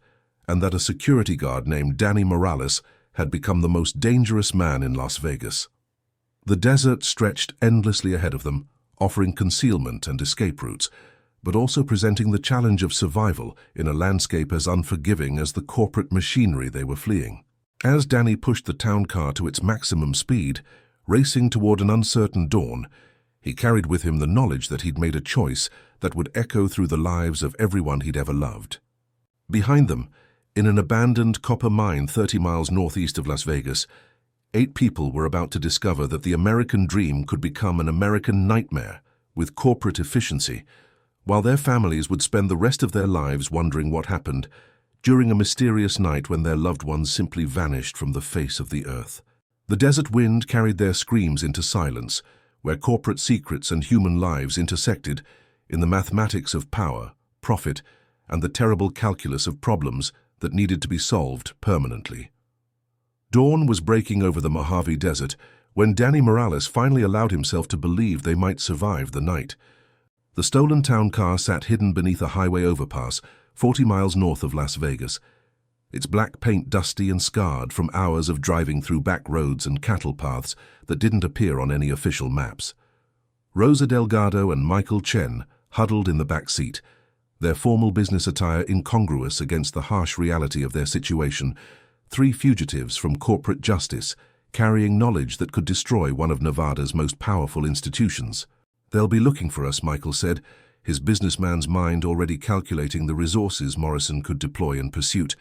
and that a security guard named Danny Morales had become the most dangerous man in Las Vegas. The desert stretched endlessly ahead of them, offering concealment and escape routes, but also presenting the challenge of survival in a landscape as unforgiving as the corporate machinery they were fleeing. As Danny pushed the town car to its maximum speed, racing toward an uncertain dawn, he carried with him the knowledge that he'd made a choice that would echo through the lives of everyone he'd ever loved. Behind them, in an abandoned copper mine 30 miles northeast of Las Vegas, 8 people were about to discover that the American dream could become an American nightmare with corporate efficiency, while their families would spend the rest of their lives wondering what happened during a mysterious night when their loved ones simply vanished from the face of the earth. The desert wind carried their screams into silence, where corporate secrets and human lives intersected in the mathematics of power, profit, and the terrible calculus of problems that needed to be solved permanently. Dawn was breaking over the Mojave Desert when Danny Morales finally allowed himself to believe they might survive the night. The stolen town car sat hidden beneath a highway overpass 40 miles north of Las Vegas, its black paint dusty and scarred from hours of driving through back roads and cattle paths that didn't appear on any official maps. Rosa Delgado and Michael Chen huddled in the back seat, their formal business attire incongruous against the harsh reality of their situation, 3 fugitives from corporate justice, carrying knowledge that could destroy one of Nevada's most powerful institutions. "They'll be looking for us," Michael said, his businessman's mind already calculating the resources Morrison could deploy in pursuit.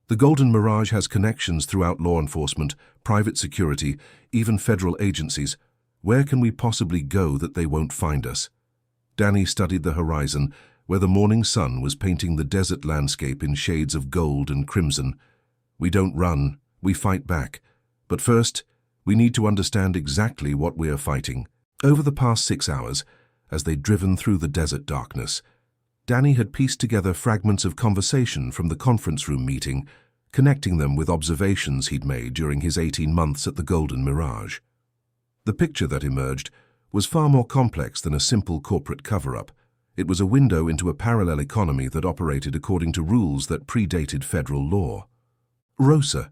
"The Golden Mirage has connections throughout law enforcement, private security, even federal agencies. Where can we possibly go that they won't find us?" Danny studied the horizon, where the morning sun was painting the desert landscape in shades of gold and crimson. "We don't run, we fight back. But first, we need to understand exactly what we are fighting." Over the past 6 hours, as they'd driven through the desert darkness, Danny had pieced together fragments of conversation from the conference room meeting, connecting them with observations he'd made during his 18 months at the Golden Mirage. The picture that emerged was far more complex than a simple corporate cover-up. It was a window into a parallel economy that operated according to rules that predated federal law. "Rosa,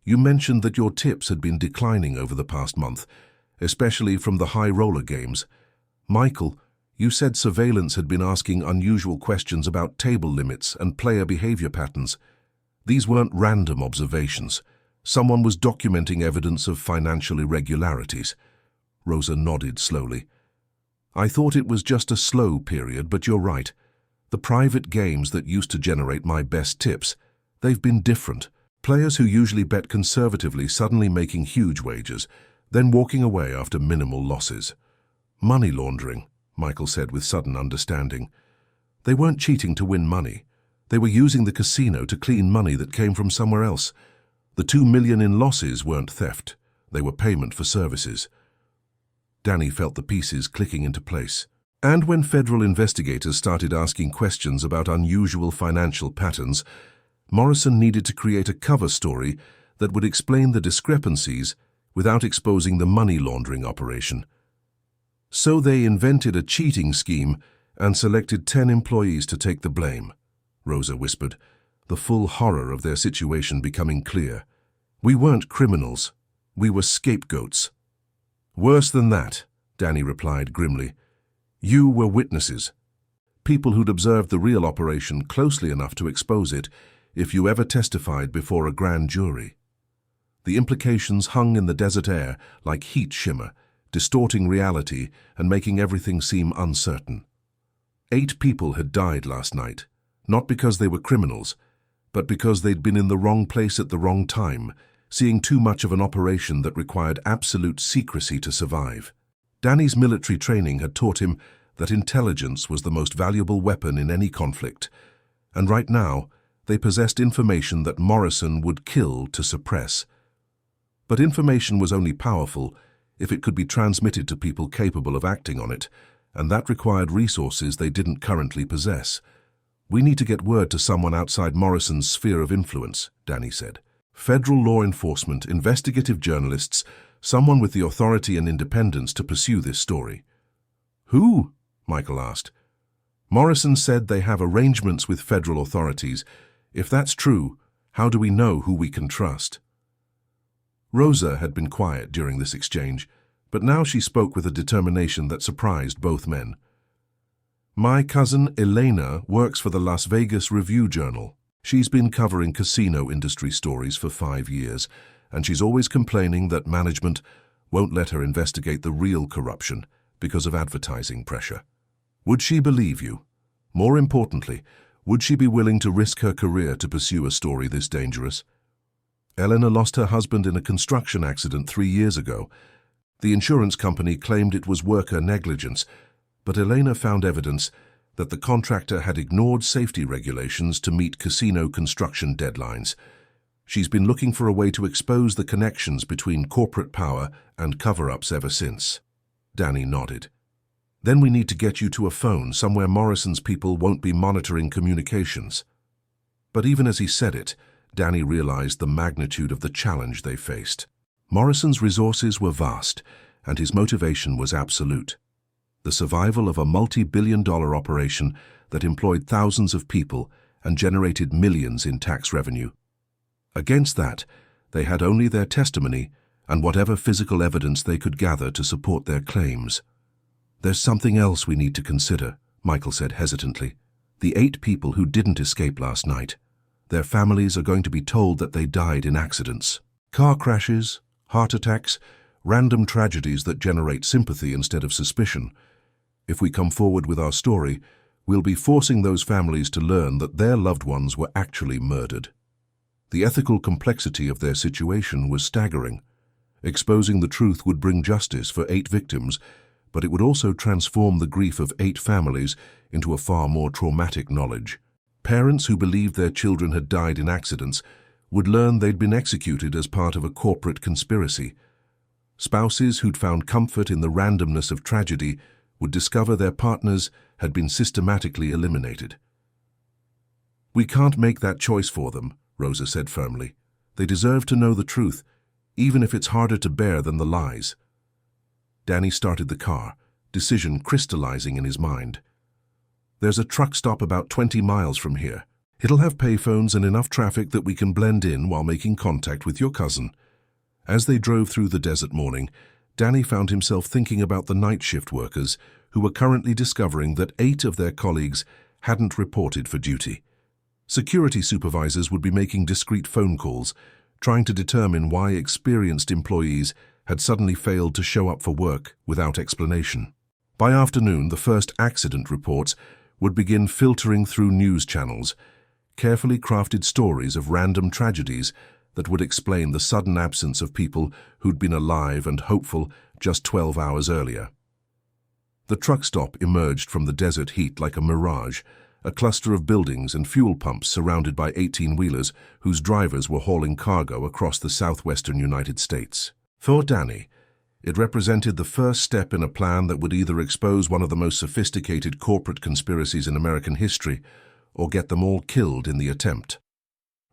you mentioned that your tips had been declining over the past month, especially from the high roller games. Michael, you said surveillance had been asking unusual questions about table limits and player behavior patterns. These weren't random observations. Someone was documenting evidence of financial irregularities." Rosa nodded slowly. "I thought it was just a slow period, but you're right. The private games that used to generate my best tips, they've been different. Players who usually bet conservatively suddenly making huge wagers, then walking away after minimal losses. Money laundering," Michael said with sudden understanding. "They weren't cheating to win money. They were using the casino to clean money that came from somewhere else. The $2 million in losses weren't theft. They were payment for services." Danny felt the pieces clicking into place. And when federal investigators started asking questions about unusual financial patterns, Morrison needed to create a cover story that would explain the discrepancies without exposing the money laundering operation. So they invented a cheating scheme and selected 10 employees to take the blame, Rosa whispered, the full horror of their situation becoming clear. "We weren't criminals. We were scapegoats." "Worse than that," Danny replied grimly. "You were witnesses. People who'd observed the real operation closely enough to expose it if you ever testified before a grand jury." The implications hung in the desert air like heat shimmer, distorting reality and making everything seem uncertain. 8 people had died last night, not because they were criminals, but because they'd been in the wrong place at the wrong time, seeing too much of an operation that required absolute secrecy to survive. Danny's military training had taught him that intelligence was the most valuable weapon in any conflict, and right now they possessed information that Morrison would kill to suppress. But information was only powerful if it could be transmitted to people capable of acting on it, and that required resources they didn't currently possess. "We need to get word to someone outside Morrison's sphere of influence," Danny said. "Federal law enforcement, investigative journalists, someone with the authority and independence to pursue this story." "Who?" Michael asked. "Morrison said they have arrangements with federal authorities. If that's true, how do we know who we can trust? Rosa had been quiet during this exchange, but now she spoke with a determination that surprised both men. My cousin Elena works for the Las Vegas Review-Journal. She's been covering casino industry stories for 5 years, and she's always complaining that management won't let her investigate the real corruption because of advertising pressure. Would she believe you? More importantly, would she be willing to risk her career to pursue a story this dangerous? Elena lost her husband in a construction accident 3 years ago. The insurance company claimed it was worker negligence, but Elena found evidence that the contractor had ignored safety regulations to meet casino construction deadlines. She's been looking for a way to expose the connections between corporate power and cover-ups ever since. Danny nodded. Then we need to get you to a phone somewhere Morrison's people won't be monitoring communications. But even as he said it, Danny realized the magnitude of the challenge they faced. Morrison's resources were vast, and his motivation was absolute. The survival of a multi-billion-dollar operation that employed thousands of people and generated millions in tax revenue. Against that, they had only their testimony and whatever physical evidence they could gather to support their claims. There's something else we need to consider, Michael said hesitantly. The 8 people who didn't escape last night. Their families are going to be told that they died in accidents. Car crashes, heart attacks, random tragedies that generate sympathy instead of suspicion. If we come forward with our story, we'll be forcing those families to learn that their loved ones were actually murdered. The ethical complexity of their situation was staggering. Exposing the truth would bring justice for 8 victims, but it would also transform the grief of 8 families into a far more traumatic knowledge. Parents who believed their children had died in accidents would learn they'd been executed as part of a corporate conspiracy. Spouses who'd found comfort in the randomness of tragedy would discover their partners had been systematically eliminated. We can't make that choice for them, Rosa said firmly. They deserve to know the truth, even if it's harder to bear than the lies. Danny started the car, decision crystallizing in his mind. There's a truck stop about 20 miles from here. It'll have payphones and enough traffic that we can blend in while making contact with your cousin. As they drove through the desert morning, Danny found himself thinking about the night shift workers who were currently discovering that 8 of their colleagues hadn't reported for duty. Security supervisors would be making discreet phone calls, trying to determine why experienced employees had suddenly failed to show up for work without explanation. By afternoon, the first accident reports would begin filtering through news channels, carefully crafted stories of random tragedies that would explain the sudden absence of people who'd been alive and hopeful just 12 hours earlier. The truck stop emerged from the desert heat like a mirage, a cluster of buildings and fuel pumps surrounded by 18-wheelers whose drivers were hauling cargo across the southwestern United States. For Danny, it represented the first step in a plan that would either expose one of the most sophisticated corporate conspiracies in American history or get them all killed in the attempt.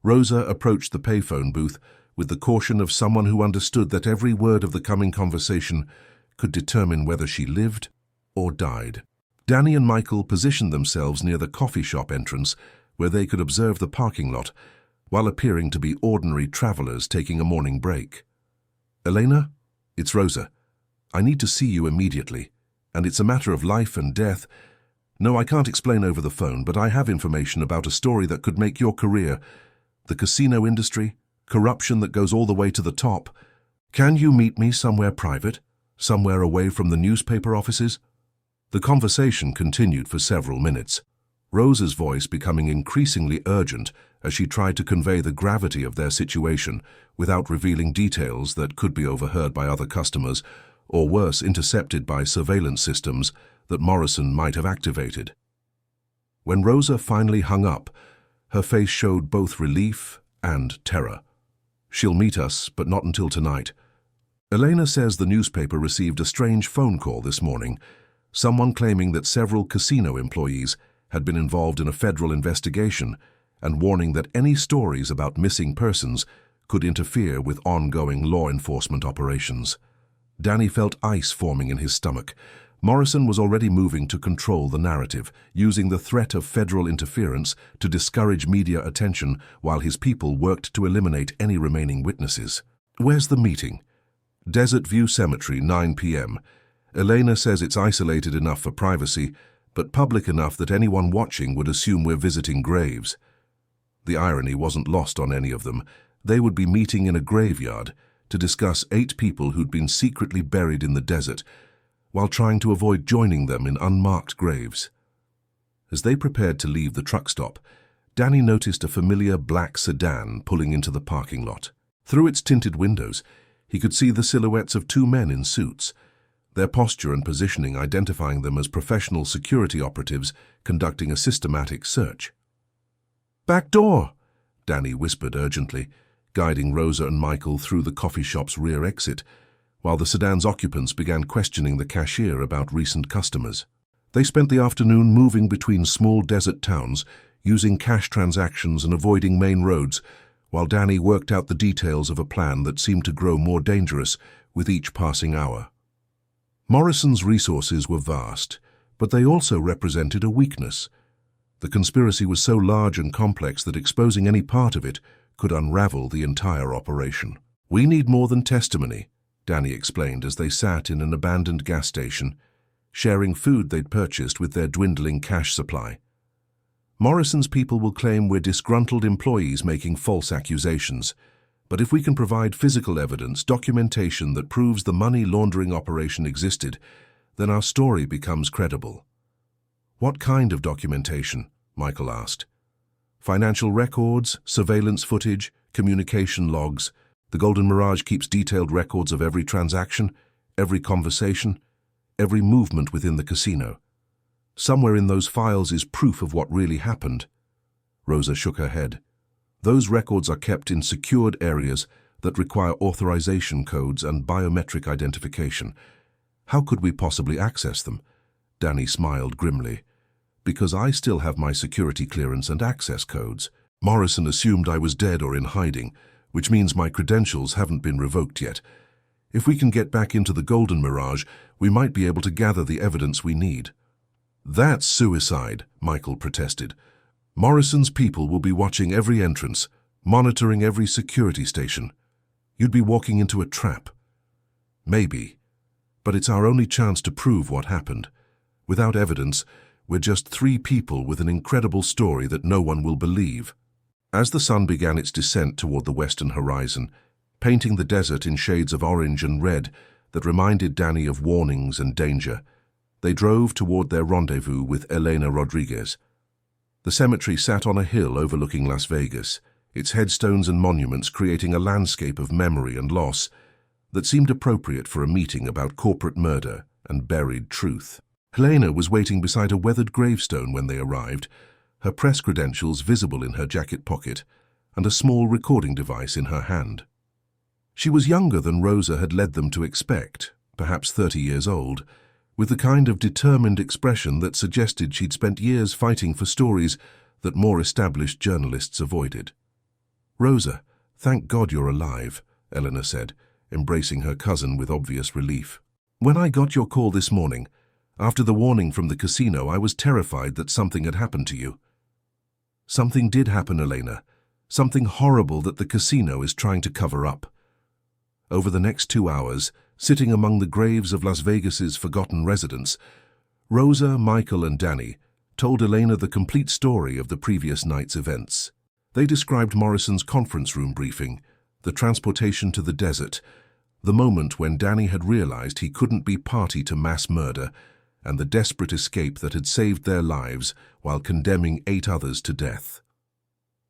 Rosa approached the payphone booth with the caution of someone who understood that every word of the coming conversation could determine whether she lived or died. Danny and Michael positioned themselves near the coffee shop entrance where they could observe the parking lot while appearing to be ordinary travelers taking a morning break. Elena, it's Rosa. I need to see you immediately, and it's a matter of life and death. No, I can't explain over the phone, but I have information about a story that could make your career. The casino industry, corruption that goes all the way to the top. Can you meet me somewhere private, somewhere away from the newspaper offices? The conversation continued for several minutes, Rosa's voice becoming increasingly urgent as she tried to convey the gravity of their situation without revealing details that could be overheard by other customers or worse, intercepted by surveillance systems that Morrison might have activated. When Rosa finally hung up, her face showed both relief and terror. She'll meet us, but not until tonight. Elena says the newspaper received a strange phone call this morning, someone claiming that several casino employees had been involved in a federal investigation and warning that any stories about missing persons could interfere with ongoing law enforcement operations. Danny felt ice forming in his stomach. Morrison was already moving to control the narrative, using the threat of federal interference to discourage media attention while his people worked to eliminate any remaining witnesses. Where's the meeting? Desert View Cemetery, 9 p.m. Elena says it's isolated enough for privacy, but public enough that anyone watching would assume we're visiting graves. The irony wasn't lost on any of them. They would be meeting in a graveyard to discuss 8 people who'd been secretly buried in the desert, while trying to avoid joining them in unmarked graves. As they prepared to leave the truck stop, Danny noticed a familiar black sedan pulling into the parking lot. Through its tinted windows, he could see the silhouettes of 2 men in suits, their posture and positioning identifying them as professional security operatives conducting a systematic search. "Back door!" Danny whispered urgently, guiding Rosa and Michael through the coffee shop's rear exit, while the sedan's occupants began questioning the cashier about recent customers. They spent the afternoon moving between small desert towns, using cash transactions and avoiding main roads, while Danny worked out the details of a plan that seemed to grow more dangerous with each passing hour. Morrison's resources were vast, but they also represented a weakness. The conspiracy was so large and complex that exposing any part of it could unravel the entire operation. "We need more than testimony," Danny explained as they sat in an abandoned gas station, sharing food they'd purchased with their dwindling cash supply. "Morrison's people will claim we're disgruntled employees making false accusations, but if we can provide physical evidence, documentation that proves the money laundering operation existed, then our story becomes credible." "What kind of documentation?" Michael asked. "Financial records, surveillance footage, communication logs. The Golden Mirage keeps detailed records of every transaction, every conversation, every movement within the casino. Somewhere in those files is proof of what really happened." Rosa shook her head. "Those records are kept in secured areas that require authorization codes and biometric identification. How could we possibly access them?" Danny smiled grimly. "Because I still have my security clearance and access codes. Morrison assumed I was dead or in hiding, which means my credentials haven't been revoked yet. If we can get back into the Golden Mirage, we might be able to gather the evidence we need." "That's suicide," Michael protested. "Morrison's people will be watching every entrance, monitoring every security station. You'd be walking into a trap." "Maybe, but it's our only chance to prove what happened. Without evidence, we're just 3 people with an incredible story that no one will believe." As the sun began its descent toward the western horizon, painting the desert in shades of orange and red that reminded Danny of warnings and danger, they drove toward their rendezvous with Elena Rodriguez. The cemetery sat on a hill overlooking Las Vegas, its headstones and monuments creating a landscape of memory and loss that seemed appropriate for a meeting about corporate murder and buried truth. Elena was waiting beside a weathered gravestone when they arrived, her press credentials visible in her jacket pocket and a small recording device in her hand. She was younger than Rosa had led them to expect, perhaps 30 years old, with the kind of determined expression that suggested she'd spent years fighting for stories that more established journalists avoided. "Rosa, thank God you're alive," Eleanor said, embracing her cousin with obvious relief. "When I got your call this morning, after the warning from the casino, I was terrified that something had happened to you." "Something did happen, Elena. Something horrible that the casino is trying to cover up." Over the next 2 hours, sitting among the graves of Las Vegas's forgotten residents, Rosa, Michael, and Danny told Elena the complete story of the previous night's events. They described Morrison's conference room briefing, the transportation to the desert, the moment when Danny had realized he couldn't be party to mass murder, and the desperate escape that had saved their lives while condemning 8 others to death.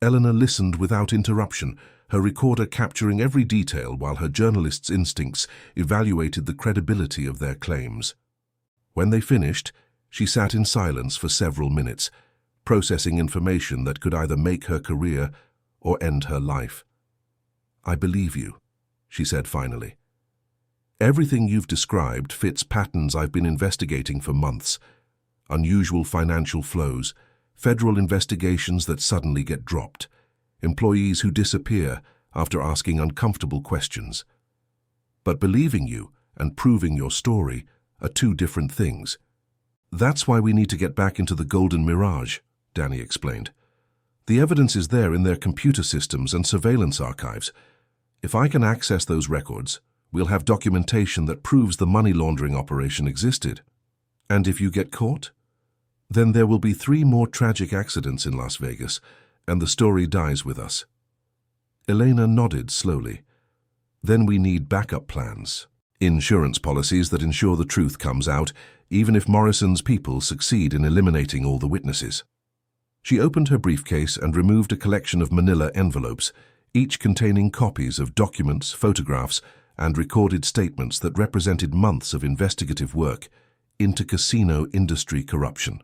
Eleanor listened without interruption, her recorder capturing every detail while her journalist's instincts evaluated the credibility of their claims. When they finished, she sat in silence for several minutes, processing information that could either make her career or end her life. "I believe you," she said finally. "Everything you've described fits patterns I've been investigating for months. Unusual financial flows, federal investigations that suddenly get dropped, employees who disappear after asking uncomfortable questions. But believing you and proving your story are two different things. That's why we need to get back into the golden mirage, Danny explained. The evidence is there in their computer systems and surveillance archives. If I can access those records, we'll have documentation that proves the money laundering operation existed. And if you get caught? Then there will be 3 more tragic accidents in Las Vegas, and the story dies with us. Elena nodded slowly. Then we need backup plans. Insurance policies that ensure the truth comes out, even if Morrison's people succeed in eliminating all the witnesses. She opened her briefcase and removed a collection of manila envelopes, each containing copies of documents, photographs, and recorded statements that represented months of investigative work into casino industry corruption.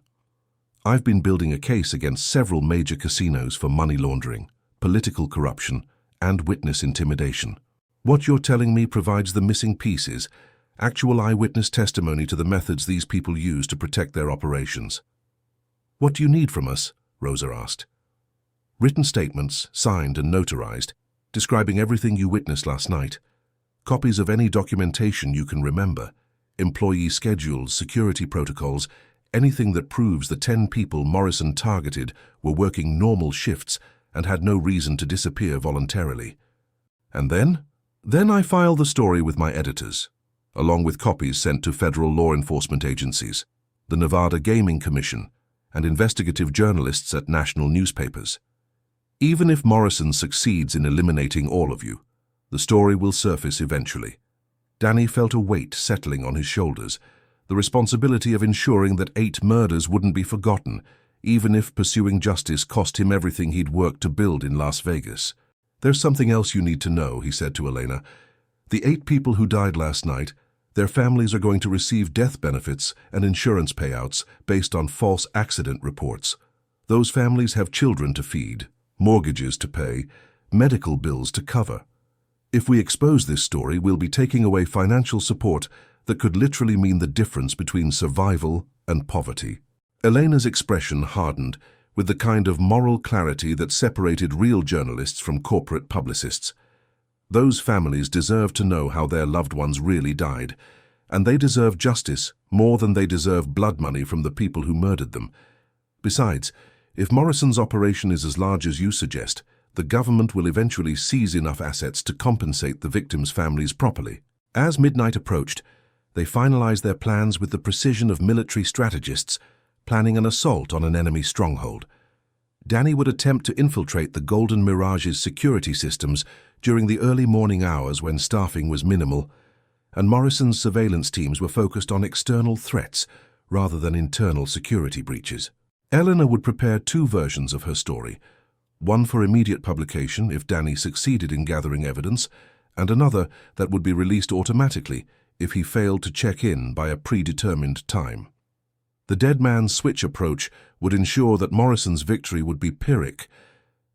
I've been building a case against several major casinos for money laundering, political corruption, and witness intimidation. What you're telling me provides the missing pieces, actual eyewitness testimony to the methods these people use to protect their operations. What do you need from us? Rosa asked. Written statements, signed and notarized, describing everything you witnessed last night. Copies of any documentation you can remember, employee schedules, security protocols, anything that proves the 10 people Morrison targeted were working normal shifts and had no reason to disappear voluntarily. And then? Then I file the story with my editors, along with copies sent to federal law enforcement agencies, the Nevada Gaming Commission, and investigative journalists at national newspapers. Even if Morrison succeeds in eliminating all of you, the story will surface eventually. Danny felt a weight settling on his shoulders, the responsibility of ensuring that 8 murders wouldn't be forgotten, even if pursuing justice cost him everything he'd worked to build in Las Vegas. There's something else you need to know, he said to Elena. The 8 people who died last night, their families are going to receive death benefits and insurance payouts based on false accident reports. Those families have children to feed, mortgages to pay, medical bills to cover. If we expose this story, we'll be taking away financial support that could literally mean the difference between survival and poverty. Elena's expression hardened with the kind of moral clarity that separated real journalists from corporate publicists. Those families deserve to know how their loved ones really died, and they deserve justice more than they deserve blood money from the people who murdered them. Besides, if Morrison's operation is as large as you suggest, the government will eventually seize enough assets to compensate the victims' families properly. As midnight approached, they finalized their plans with the precision of military strategists, planning an assault on an enemy stronghold. Danny would attempt to infiltrate the Golden Mirage's security systems during the early morning hours when staffing was minimal, and Morrison's surveillance teams were focused on external threats rather than internal security breaches. Eleanor would prepare 2 versions of her story, one for immediate publication if Danny succeeded in gathering evidence, and another that would be released automatically if he failed to check in by a predetermined time. The dead man's switch approach would ensure that Morrison's victory would be Pyrrhic,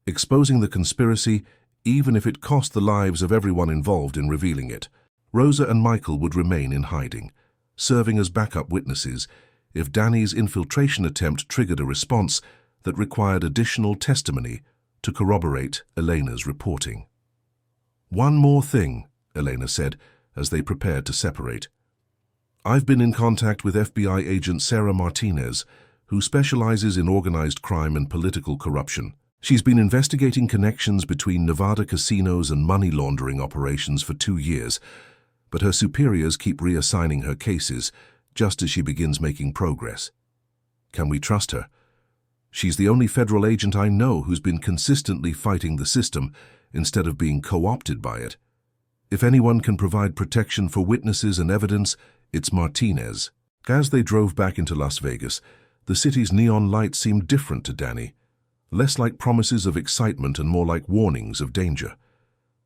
exposing the conspiracy even if it cost the lives of everyone involved in revealing it. Rosa and Michael would remain in hiding, serving as backup witnesses if Danny's infiltration attempt triggered a response that required additional testimony to corroborate Elena's reporting. One more thing, Elena said as they prepared to separate. I've been in contact with FBI agent Sarah Martinez, who specializes in organized crime and political corruption. She's been investigating connections between Nevada casinos and money laundering operations for 2 years, but her superiors keep reassigning her cases just as she begins making progress. Can we trust her? She's the only federal agent I know who's been consistently fighting the system instead of being co-opted by it. If anyone can provide protection for witnesses and evidence, it's Martinez. As they drove back into Las Vegas, the city's neon lights seemed different to Danny, less like promises of excitement and more like warnings of danger.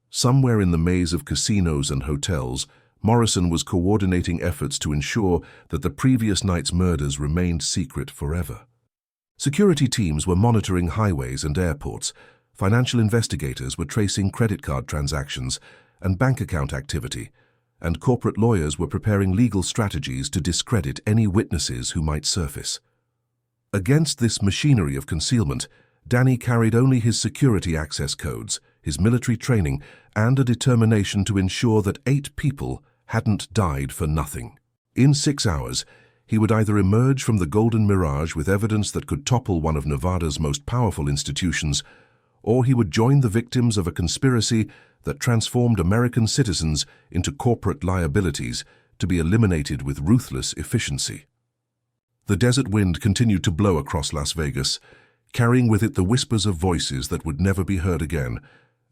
Somewhere in the maze of casinos and hotels, Morrison was coordinating efforts to ensure that the previous night's murders remained secret forever. Security teams were monitoring highways and airports, financial investigators were tracing credit card transactions and bank account activity, and corporate lawyers were preparing legal strategies to discredit any witnesses who might surface. Against this machinery of concealment, Danny carried only his security access codes, his military training, and a determination to ensure that 8 people hadn't died for nothing. In 6 hours, he would either emerge from the golden mirage with evidence that could topple one of Nevada's most powerful institutions, or he would join the victims of a conspiracy that transformed American citizens into corporate liabilities to be eliminated with ruthless efficiency. The desert wind continued to blow across Las Vegas, carrying with it the whispers of voices that would never be heard again,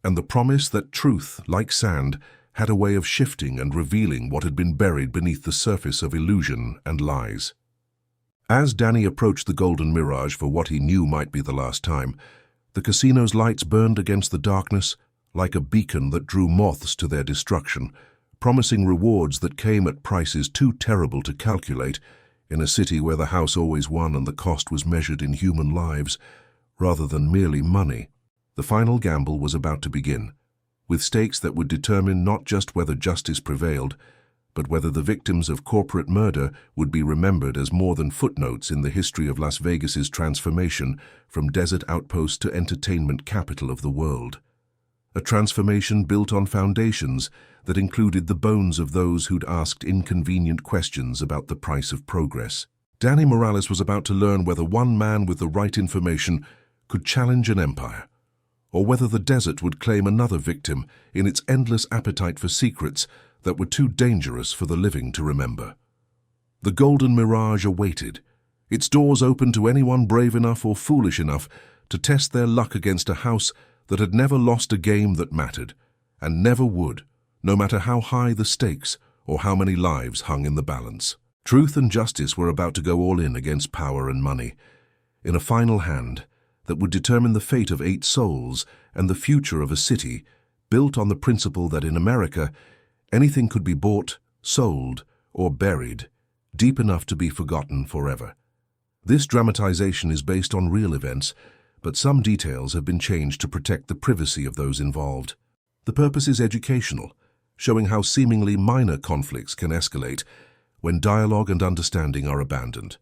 and the promise that truth, like sand, had a way of shifting and revealing what had been buried beneath the surface of illusion and lies. As Danny approached the golden mirage for what he knew might be the last time, the casino's lights burned against the darkness like a beacon that drew moths to their destruction, promising rewards that came at prices too terrible to calculate in a city where the house always won and the cost was measured in human lives rather than merely money. The final gamble was about to begin, with stakes that would determine not just whether justice prevailed, but whether the victims of corporate murder would be remembered as more than footnotes in the history of Las Vegas's transformation from desert outpost to entertainment capital of the world. A transformation built on foundations that included the bones of those who'd asked inconvenient questions about the price of progress. Danny Morales was about to learn whether one man with the right information could challenge an empire, or whether the desert would claim another victim in its endless appetite for secrets that were too dangerous for the living to remember. The golden mirage awaited, its doors open to anyone brave enough or foolish enough to test their luck against a house that had never lost a game that mattered, and never would, no matter how high the stakes or how many lives hung in the balance. Truth and justice were about to go all in against power and money, in a final hand that would determine the fate of 8 souls and the future of a city built on the principle that in America, anything could be bought, sold, or buried, deep enough to be forgotten forever. This dramatization is based on real events, but some details have been changed to protect the privacy of those involved. The purpose is educational, showing how seemingly minor conflicts can escalate when dialogue and understanding are abandoned.